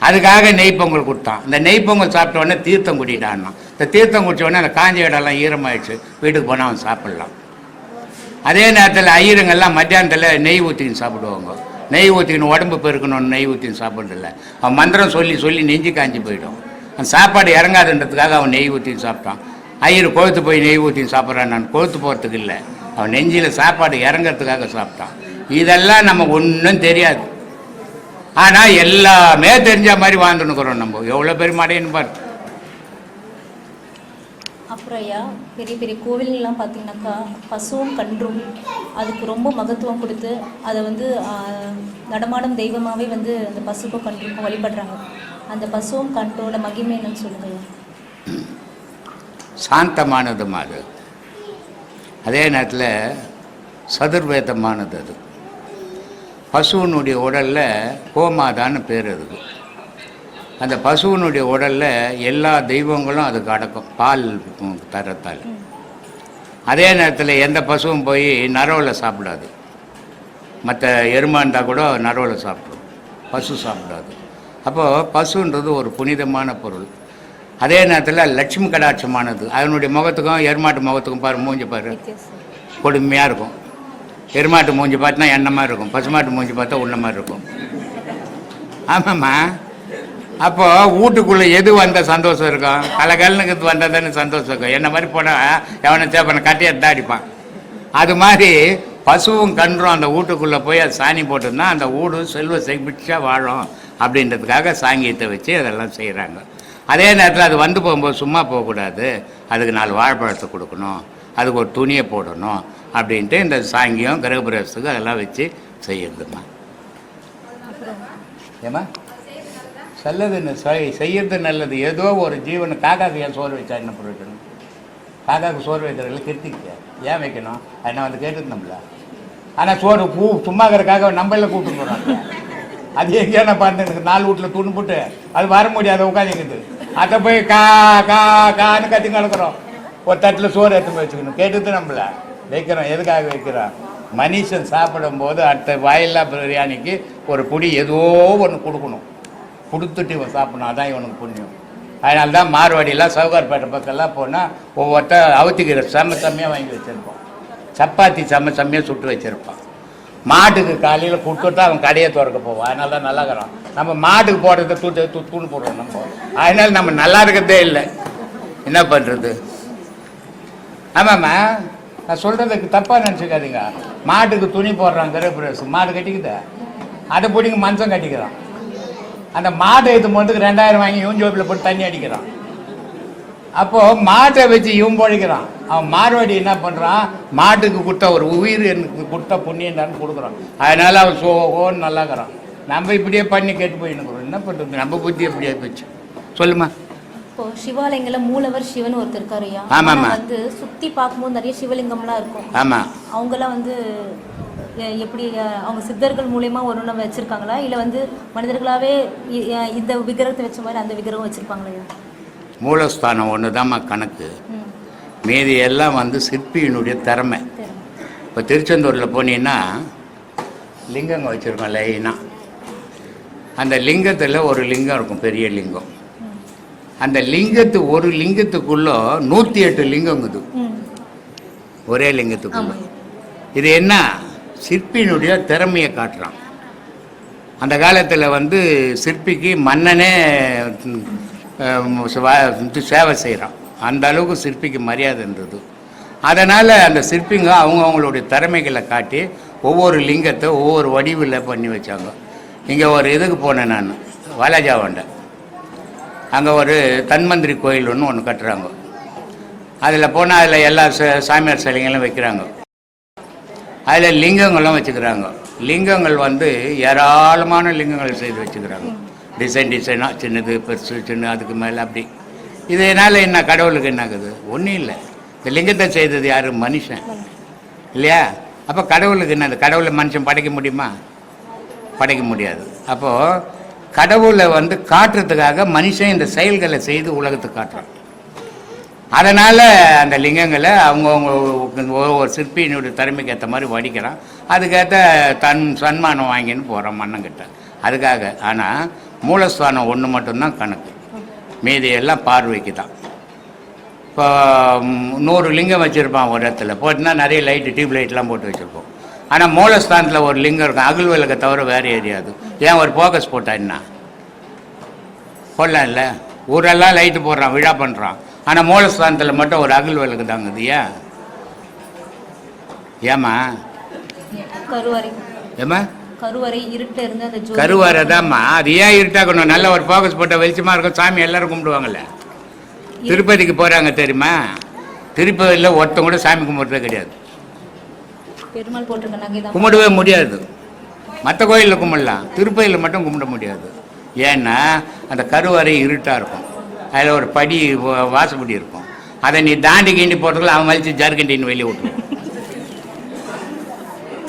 A: அதுக்காக நெய் பொங்கல் கொடுத்தான். இந்த நெய் பொங்கல் சாப்பிட்ட உடனே தீர்த்தம் குடிட்டான்னா, இந்த தீர்த்தம் குடித்த உடனே அந்த காஞ்ச இடம்லாம் ஈரமாயிடுச்சு, வீட்டுக்கு போனால் அவன் சாப்பிட்லாம். அதே நேரத்தில் ஐயருங்கெல்லாம் மத்தியானத்தில் நெய் ஊற்றின்னு சாப்பிடுவாங்க. நெய் ஊற்றிக்கணும், உடம்பு பெருக்கணும்னு நெய் ஊற்றின்னு சாப்பிட்றதில்ல. அவன் மந்திரம் சொல்லி சொல்லி நெஞ்சு காஞ்சி போயிடும். அந்த சாப்பாடு இறங்காதுன்றதுக்காக அவன் நெய் ஊற்றின்னு சாப்பிட்டான். ஐயர் கொழுத்து போய் நெய் ஊற்றின்னு சாப்பிட்றான். நான் கொழுத்து போகிறதுக்கு இல்லை, அவன் நெஞ்சில் சாப்பாடு இறங்கிறதுக்காக சாப்பிட்டான். இதெல்லாம் நம்ம ஒன்றும் தெரியாது. ஆனால் எல்லாமே தெரிஞ்ச மாதிரி வாழ்ந்துன்னுக்குறோம். நம்ம எவ்வளோ பெரிய மடையன்னு பாரு.
B: அப்புறம் ஐயா, பெரிய பெரிய கோவில்கள்லாம் பார்த்தீங்கன்னாக்கா பசுவும் கன்றும் அதுக்கு ரொம்ப மகத்துவம் கொடுத்து அதை வந்து நடமாடும் தெய்வமாகவே வந்து அந்த பசுக்கும் கன்றுக்கும் வழிபடுறாங்க. அந்த பசுவும் கன்றோட மகிமை என்னன்னு சொல்லுங்க ஐயா.
A: சாந்தமானதும் அது, அதே நேரத்தில் சதுர்வேதமானது. அது பசுவனுடைய உடலில் கோமாதான்னு பேர். அதுக்கு அந்த பசுவனுடைய உடலில் எல்லா தெய்வங்களும் அதுக்கு அடக்கம், பால் தரத்தால். அதே நேரத்தில் எந்த பசுவும் போய் நரவில் சாப்பிடாது. மற்ற எருமா இருந்தால் கூட நரவில் சாப்பிடும், பசு சாப்பிடாது. அப்போது பசுன்றது ஒரு புனிதமான பொருள். அதே நேரத்தில் லட்சுமி கடாட்சமானது. அதனுடைய முகத்துக்கும் எருமாட்டு முகத்துக்கும் பாரு, மூஞ்சி பாரு, கொடுமையாக இருக்கும். எருமாட்டு மூஞ்சி பார்த்தினா எண்ணெய் மாதிரி இருக்கும், பசுமாட்டு மூஞ்சி பார்த்தா உன்ன மாதிரி இருக்கும். ஆமாம்மா. அப்போது வீட்டுக்குள்ளே எது வந்த சந்தோஷம் இருக்கும்? கலகலனுக்கு வந்தால் தானே சந்தோஷம் இருக்கும். என்ன மாதிரி போனால் எவனை சேப்பனை கட்டியை தான் அடிப்பான். அது மாதிரி பசுவும் கன்றும் அந்த வீட்டுக்குள்ளே போய் அது சாணி போட்டுருந்தா அந்த வீடு செல்வ செழிச்சா வாழும் அப்படின்றதுக்காக சாங்கியத்தை வச்சு அதெல்லாம் செய்கிறாங்க. அதே நேரத்தில் அது வந்து போகும்போது சும்மா போகக்கூடாது, அதுக்கு 4 வாழைப்பழத்தை கொடுக்கணும், அதுக்கு ஒரு துணியை போடணும் அப்படின்ட்டு இந்த சாங்கியம் கிரகப்பிரவேசத்துக்கு அதெல்லாம் வச்சு செய்யறதுமா. ஏமா நல்லதுன்னு செய்யறது நல்லது. ஏதோ ஒரு ஜீவனு காக்காக்கு ஏன் சோறு வச்சா என்ன பிரயோஜனம்? காக்காவுக்கு சோறு வைக்கிறதுல கிருத்திக்க ஏன் வைக்கணும்? என்ன வந்து கேட்டுது நம்மள. ஆனால் சோறு சும்மா இருக்கிறக்காக நம்மள கூப்பிட்டு போகிறாங்க. அது எங்கேயா நான் பார்த்து 4 வீட்டில் துணி போட்டு அது வர முடியாது, உட்காந்துக்குது. அதை போய் கா கா கான்னு கத்தி கலக்கிறோம். ஒரு தட்டில் சோறு எடுத்து போய் வச்சுக்கணும். கேட்டுது நம்மள வைக்கிறோம். எதுக்காக வைக்கிறோம்? மனுஷன் சாப்பிடும் போது அடுத்த வாயில்லா பிரியாணிக்கு ஒரு புடி ஏதோ ஒன்று கொடுக்கணும், கொடுத்துட்டு இவன் சாப்பிடணும். அதான் இவனுக்கு புண்ணியம். அதனால தான் மார்வாடியெல்லாம் சவுகார்பேட்டை பக்கம்லாம் போனால் ஒவ்வொருத்தர் அவுத்திக்கிற செம்மையாக வாங்கி வச்சுருப்பான். சப்பாத்தி செம்மையாக சுட்டு வச்சுருப்பான். மாட்டுக்கு காலையில் கொடுத்துட்டா அவன் கடையை திறக்க போவான். அதனால தான் நல்லா இருக்கிறான். நம்ம மாட்டுக்கு போடுறத தூணு போடுறோம் நம்ம. அதனால நம்ம நல்லா இருக்கிறதே இல்லை. என்ன பண்ணுறது? ஆமாம்மா, நான் சொல்கிறதுக்கு தப்பாக நினச்சிக்காதீங்க. மாட்டுக்கு துணி போடுறான், கிரகப்பிரவேசம் மாடு கட்டிக்குது, அதை பிடிங்க மனுஷன் கட்டிக்கிறான். அந்த மாட்டை எடுத்து மட்டுக்கு 2000 வாங்கி இவன் ஜோப்பில் போட்டு தண்ணி அடிக்கிறான். அப்போது மாட்டை வச்சு இவன் பொழைக்கிறான். அவன் மார்வாடி என்ன பண்ணுறான்? மாட்டுக்கு கொடுத்தா ஒரு உயிர் எனக்கு கொடுத்தா புண்ணியண்டான்னு கொடுக்குறான். அதனால் அவன் சோகோன்னு நல்லாக்கிறான். நம்ம இப்படியே பண்ணி கேட்டு போயின்னுக்குறோம். என்ன பண்ணுறது? நம்ம புத்தி எப்படியே போச்சு. சொல்லுமா.
B: இப்போ சிவாலயங்களில் மூலவர் சிவன் ஒருத்தர் இருக்காரு ஐயா.
A: ஆமாம்.
B: வந்து சுற்றி பார்க்கும்போது நிறைய சிவலிங்கம்லாம் இருக்கும்.
A: ஆமாம்.
B: அவங்கெல்லாம் வந்து எப்படி அவங்க சித்தர்கள் மூலயமா ஒரு நம்ம வச்சுருக்காங்களா, இல்லை வந்து மனிதர்களாகவே இந்த விக்கிரகத்தை வச்ச மாதிரி அந்த விக்கிரகம் வச்சுருப்பாங்களா?
A: மூலஸ்தானம் ஒன்று தான்மா கணக்கு. மீதி எல்லாம் வந்து சிற்பியினுடைய திறமை. இப்போ திருச்செந்தூரில் போனீங்கன்னா லிங்கங்க வச்சுருக்கோம் லைனாக. அந்த லிங்கத்தில் ஒரு லிங்கம் இருக்கும், பெரிய லிங்கம். அந்த ஒரு லிங்கத்துக்குள்ளே 108 லிங்கங்குது ஒரே லிங்கத்துக்குள்ள. இது என்ன? சிற்பியினுடைய திறமையை காட்டுறான். அந்த காலத்தில் வந்து சிற்பிக்கு மன்னனே சேவை செய்கிறான். அந்த அளவுக்கு சிற்பிக்கு மரியாதை இருந்தது. அதனால் அந்த சிற்பிங்க அவங்களுடைய திறமைகளை காட்டி ஒவ்வொரு லிங்கத்தை ஒவ்வொரு வடிவில் பண்ணி வச்சாங்க. இங்கே ஒரு இதுக்கு போனேன் நான், வாலாஜாவாண்ட. அங்கே ஒரு தன்வந்திரி கோயில் ஒன்று கட்டுறாங்க. அதில் போனால் அதில் எல்லா சாமியார் சிலைங்களும் வைக்கிறாங்க. அதில் லிங்கங்களும் வச்சுக்கிறாங்க. லிங்கங்கள் வந்து ஏராளமான லிங்கங்கள் செய்து வச்சுக்கிறாங்க. டிசைனாக சின்னது பெருசு சின்ன அதுக்கு மேலே அப்படி. இதனால் என்ன கடவுளுக்கு என்ன ஆகுது? ஒன்றும் இல்லை. இந்த லிங்கத்தை செய்தது யார்? மனுஷன் இல்லையா? அப்போ கடவுளுக்கு என்ன? கடவுளை மனுஷன் படைக்க முடியுமா? படைக்க முடியாது. அப்போது கடவுளை வந்து காட்டுறதுக்காக மனுஷன் இந்த செயல்களை செய்து உலகத்துக்கு காட்டுறான். அதனால் அந்த லிங்கங்களை அவங்கவுங்க ஒவ்வொரு சிற்பியினுடைய திறமைக்கு ஏற்ற மாதிரி வடிக்கிறான். அதுக்கேற்ற சன்மானம் வாங்கின்னு போகிறான் மன்னங்கிட்ட அதுக்காக. ஆனால் மூலஸ்தானம் ஒன்று மட்டும்தான் கணக்கு, மீதி எல்லாம் பார்வைக்கு தான். இப்போ 100 லிங்கம் வச்சுருப்பான் ஒரு இடத்துல போட்டுனா, நிறைய லைட்டு டியூப் லைட்லாம் போட்டு வச்சுருப்போம். ஆனால் மூலஸ்தானத்தில் ஒரு லிங்கம் இருக்கும், அகல் விளக்கை தவிர வேறு ஏரியாது. ஏன் ஒரு ஃபோக்கஸ் போட்டா என்ன போடலாம் இல்லை? ஊரெல்லாம் லைட்டு போடுறான், விழா பண்ணுறான். ஆனால் மூலஸ்தானத்தில் மட்டும் ஒரு அகல் விளக்கு தாங்குது. ஏம்மா
B: கருவறை
A: ஏம்மா
B: கருவறை இருட்டில் இருந்து அந்த
A: கருவறை தான்மா. அது ஏன் இருட்டாக்கணும்? நல்ல ஒரு ஃபோக்கஸ் போட்டால் வெளிச்சமாக இருக்கும், சாமி எல்லோரும் கும்பிடுவாங்கல்ல. திருப்பதிக்கு போகிறாங்க தெரியுமா? திருப்பதியில் ஒருத்தன் கூட சாமி கும்பிட்றதே கிடையாது.
B: பெருமாள் போட்டிருக்க நகை தான்
A: கும்பிடவே முடியாது. மற்ற கோயிலில் கும்பிடலாம், திருப்பதியில் மட்டும் கும்பிட முடியாது. ஏன்னா அந்த கருவறை இருட்டாக இருக்கும், அதில் ஒரு படி வாசப்படி இருக்கும். அதை நீ தாண்டி கிண்டி போகிறதுக்குள்ள அவன் மலிச்சு ஜர்கண்டின்னு வெளியே விட்டுருவான்.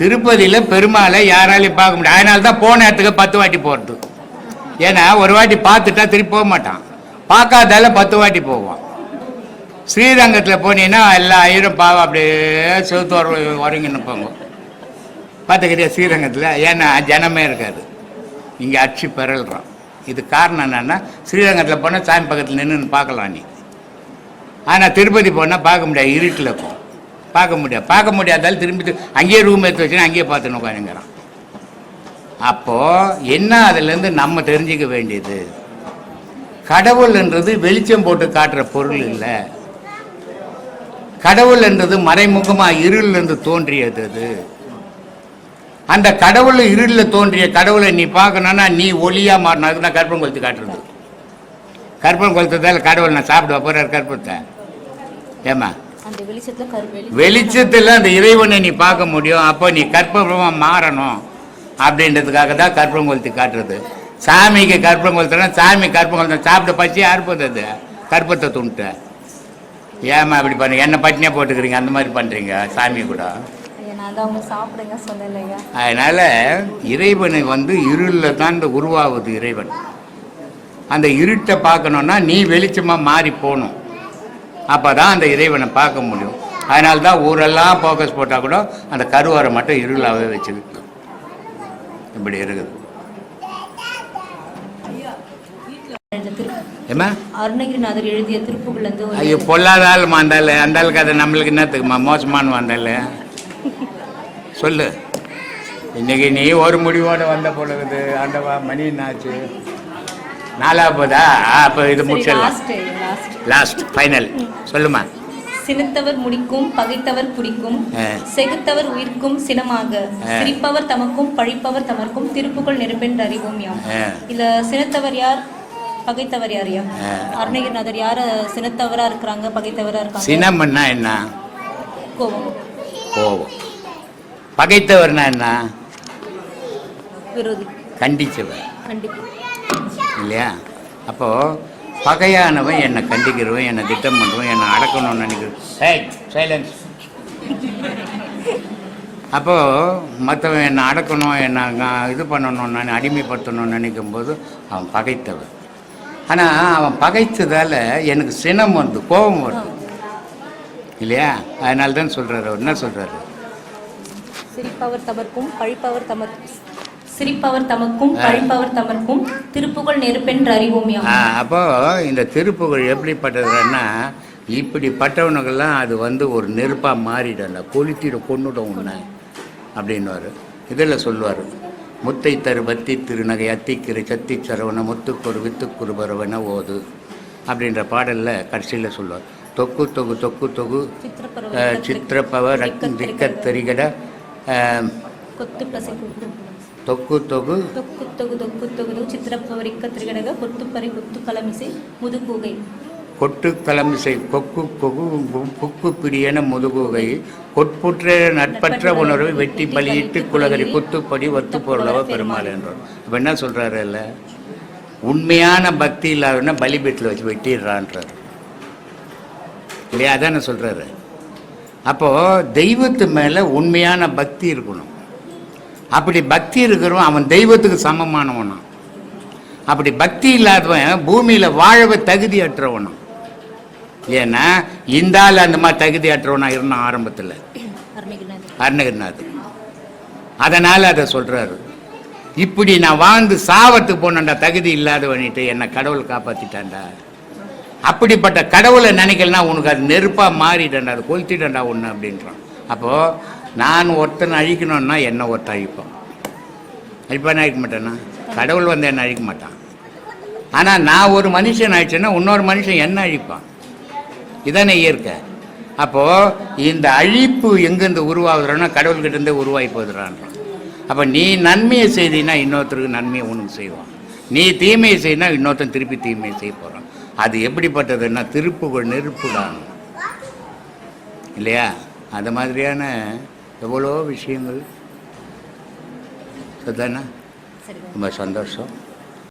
A: திருப்பதியில் பெருமாளை யாராலையும் பார்க்க முடியாது. அதனால தான் போன இடத்துக்கு 10 வாட்டி போகிறது. ஏன்னா ஒரு வாட்டி பார்த்துட்டா திருப்பி போக மாட்டான், பார்க்காதால 10 வாட்டி போவான். ஸ்ரீரங்கத்தில் போனீங்கன்னா எல்லா ஐயரும் பாவம் அப்படியே செவுத்து வரீங்க நிற்பாங்க. பார்த்துக்கிட்டே ஸ்ரீரங்கத்தில், ஏன்னா ஜனமே இருக்காது, இங்கே அடிச்சு பெறல்றான். இது காரணம் என்னென்னா, ஸ்ரீரங்கத்தில் போனால் சாமி பக்கத்தில் நின்று பார்க்கலாம் நீ. ஆனால் திருப்பதி போனால் பார்க்க முடியாது, இருட்டில் இருக்கும், பார்க்க முடியாதாலும் திரும்பி அங்கேயே ரூம் எடுத்து வச்சுன்னா அங்கேயே பார்த்துன்னு உட்காந்துங்கிறான். அப்போது என்ன அதுலேருந்து நம்ம தெரிஞ்சிக்க வேண்டியது, கடவுள்ன்றது வெளிச்சம் போட்டு காட்டுற பொருள் இல்லை. கடவுள் என்றது மறைமுகமாக இருளிலிருந்து தோன்றியது. அது அந்த கடவுள் இருளில் தோன்றிய கடவுளை நீ பார்க்கணுன்னா நீ ஒளியாக மாறணும். அதுக்கு நான் கற்பனை கொளுத்து காட்டுறது. கற்பனை கொளுத்ததால் கடவுள் நான் சாப்பிடுவா போகிறார் கற்பத்தை. ஏமா வெளிச்சத்தில் அந்த இறைவனை நீ பார்க்க முடியும். அப்போ நீ கற்பமாக மாறணும் அப்படின்றதுக்காக தான் கற்பனை கொளுத்து காட்டுறது. சாமிக்கு கற்பனை கொளுத்துனா சாமி கற்பனை கொளுத்த சாப்பிட்ட பச்சு யாருப்பது அது கற்பத்தை துண்ட. ஏமா அப்படி பண்ணுங்க, என்ன பட்டினியாக போட்டுக்கிறீங்க, அந்த மாதிரி பண்ணுறீங்க சாமி கூட. அதனால் இறைவனை இருளில் தான் உருவாகுது இறைவன். அந்த இருட்டை பார்க்கணுன்னா நீ வெளிச்சமாக மாறி போகணும், அப்போ தான் அந்த இறைவனை பார்க்க முடியும். அதனால தான் ஊரெல்லாம் ஃபோக்கஸ் போட்டால் கூட அந்த கருவறை மட்டும் இருளாகவே வச்சுருக்கு. இப்படி இருக்குது.
B: அருணகிரிநாதர் எழுதிய திருப்புகள்
A: ஐயோ பொல்லாத ஆள் மாந்தாள், அந்த ஆளுக்கு அதை நம்மளுக்கு என்னத்துக்குமா மோசமான வந்தாள் சொல்லு. இன்னைக்கு நீ ஒரு முடிவோடு வந்த பொழுது ஆண்டவா மணி என்னாச்சு 4 அப்போ இது முடிச்சிடலாம். லாஸ்ட் ஃபைனல் சொல்லுமா.
B: சினத்தவர் முடிக்கும் பகைத்தவர் குடிக்கும் செகுத்தவர் உயிர்க்கும் சினமாக சிரிப்பவர் தமக்கும் பழிப்பவர் தமர்க்கும் திருப்புகள் நெருப்பென்று அறிவோம் யாம். இல்ல சினத்தவர் யார் பகைத்தவர் யார்? அருணகிரிநாதர் யார சினத்தவரா இருக்கிறாங்க பகைத்தவரா இருக்காங்க?
A: சினம்னா என்ன?
B: கோபம்.
A: கோபம். பகைத்தவர்னா என்ன?
B: விரோதி,
A: கண்டிச்சவர்,
B: கண்டிப்பு
A: இல்லையா? அப்போ பகையானவன் என்னை கண்டிக்கிறவன், என்னை திட்டம் பண்ணுவன், என்னை அடக்கணும்னு நினைக்கிறேன். சைலன்ஸ். அப்போது மற்றவன் என்னை அடக்கணும், என்னை இது பண்ணணும், நான் அடிமைப்படுத்தணும்னு நினைக்கும் போது அவன் பகைத்தவன். ஆனால் அவன் பகைத்ததால் எனக்கு சினம் வருது, கோபம் வருது, இல்லையா? அதனால தான் சொல்கிறார். அவர் என்ன சொல்கிறாரு?
B: சிரிப்பவர் தமர்க்கும் பழிப்பவர் சிரிப்பவர் தமக்கும் பழிப்பவர் தமர்க்கும் திருப்புகழ் நெருப்பென்று அறிவோம் யாம்.
A: அப்போ இந்த திருப்புகழ் எப்படிப்பட்டதுன்னா, இப்படிப்பட்டவனுக்கெல்லாம் அது ஒரு நெருப்பாக மாறிடல, கொளுத்திட கொண்டுடும் உன்னை அப்படின்வார். இதில் சொல்லுவார், முத்தை தரு பத்தி திருநகை அத்திக்கிரை சத்தி சரவண முத்துக்கொரு வித்துக்குரு பரவன ஓது அப்படின்ற பாடலில் கடைசியில் சொல்லுவார். தொக்கு தொகு தொக்கு தொகு சித்திரப்பவ ரிக்கத்தரிகட தொக்கு தொகு
B: தொக்கு தொகு தொக்கு தொகு சித்திரப்பவ ரிக்கத்தரிகட கொத்துப்பறி கொத்து கலமிசை முதுகூகை
A: கொட்டு கலமிசை கொக்கு கொகு புக்கு பிடியன முதுகுகை கொட்புற்ற நட்பற்ற உணர்வை வெட்டி பலியிட்டு குலகரி குத்துப்படி ஒத்து பொருளவ பெருமாள் என்றார். இப்போ என்ன சொல்கிறாரு? இல்லை, உண்மையான பக்தி இல்லாதவன பலிபீட்டில் வச்சு வெட்டிடுறான்றார், இல்லையா? அதான சொல்கிறாரு. அப்போது தெய்வத்து மேலே உண்மையான பக்தி இருக்கணும். அப்படி பக்தி இருக்கிறவன் அவன் தெய்வத்துக்கு சமமானவனா. அப்படி பக்தி இல்லாதவன் பூமியில் வாழவே தகுதியற்றவனும். ஏன்னா இந்த ஆள் அந்த மாதிரி தகுதியற்றவனா இருந்தான் ஆரம்பத்தில் அருணகிரிநாதர். அதனால் அதை சொல்கிறாரு. இப்படி நான் வாழ்ந்து சாவத்துக்கு போனேன்டா, தகுதி இல்லாதவனிட்டு என்னை கடவுள் காப்பாற்றிட்டான்டா. அப்படிப்பட்ட கடவுளை நினைக்கலன்னா உனக்கு அது நெருப்பாக மாறிட்டேன்டா, அது கொளுத்திட்டேன்டா ஒன்று அப்படின்றான். அப்போது நான் ஒருத்தனை அழிக்கணும்னா என்ன ஒருத்தன் அழிப்போம்? அழிப்பானே அழிக்க மாட்டேன்னா? கடவுள் வந்து என்ன அழிக்க மாட்டான். ஆனால் நான் ஒரு மனுஷன் ஆயிடுச்சேன்னா இன்னொரு மனுஷன் என்ன அழிப்பான். இதானே இயற்கை. அப்போது இந்த அழிப்பு எங்கேருந்து உருவாகுதுன்னா கடவுள்கிட்டேருந்தே உருவாகி போகுதுறான்றான். அப்போ நீ நன்மையை செய்தீன்னா இன்னொருத்தருக்கு நன்மையை உனக்கு செய்வான். நீ தீமையை செய்யினா இன்னொருத்தன் திருப்பி தீமையை செய்ய போகிறான். அது எப்படிப்பட்டதுன்னா திருப்புகள் நெருப்புடான் இல்லையா? அது மாதிரியான எவ்வளோ விஷயங்கள். சரிதானே? ரொம்ப சந்தோஷம்.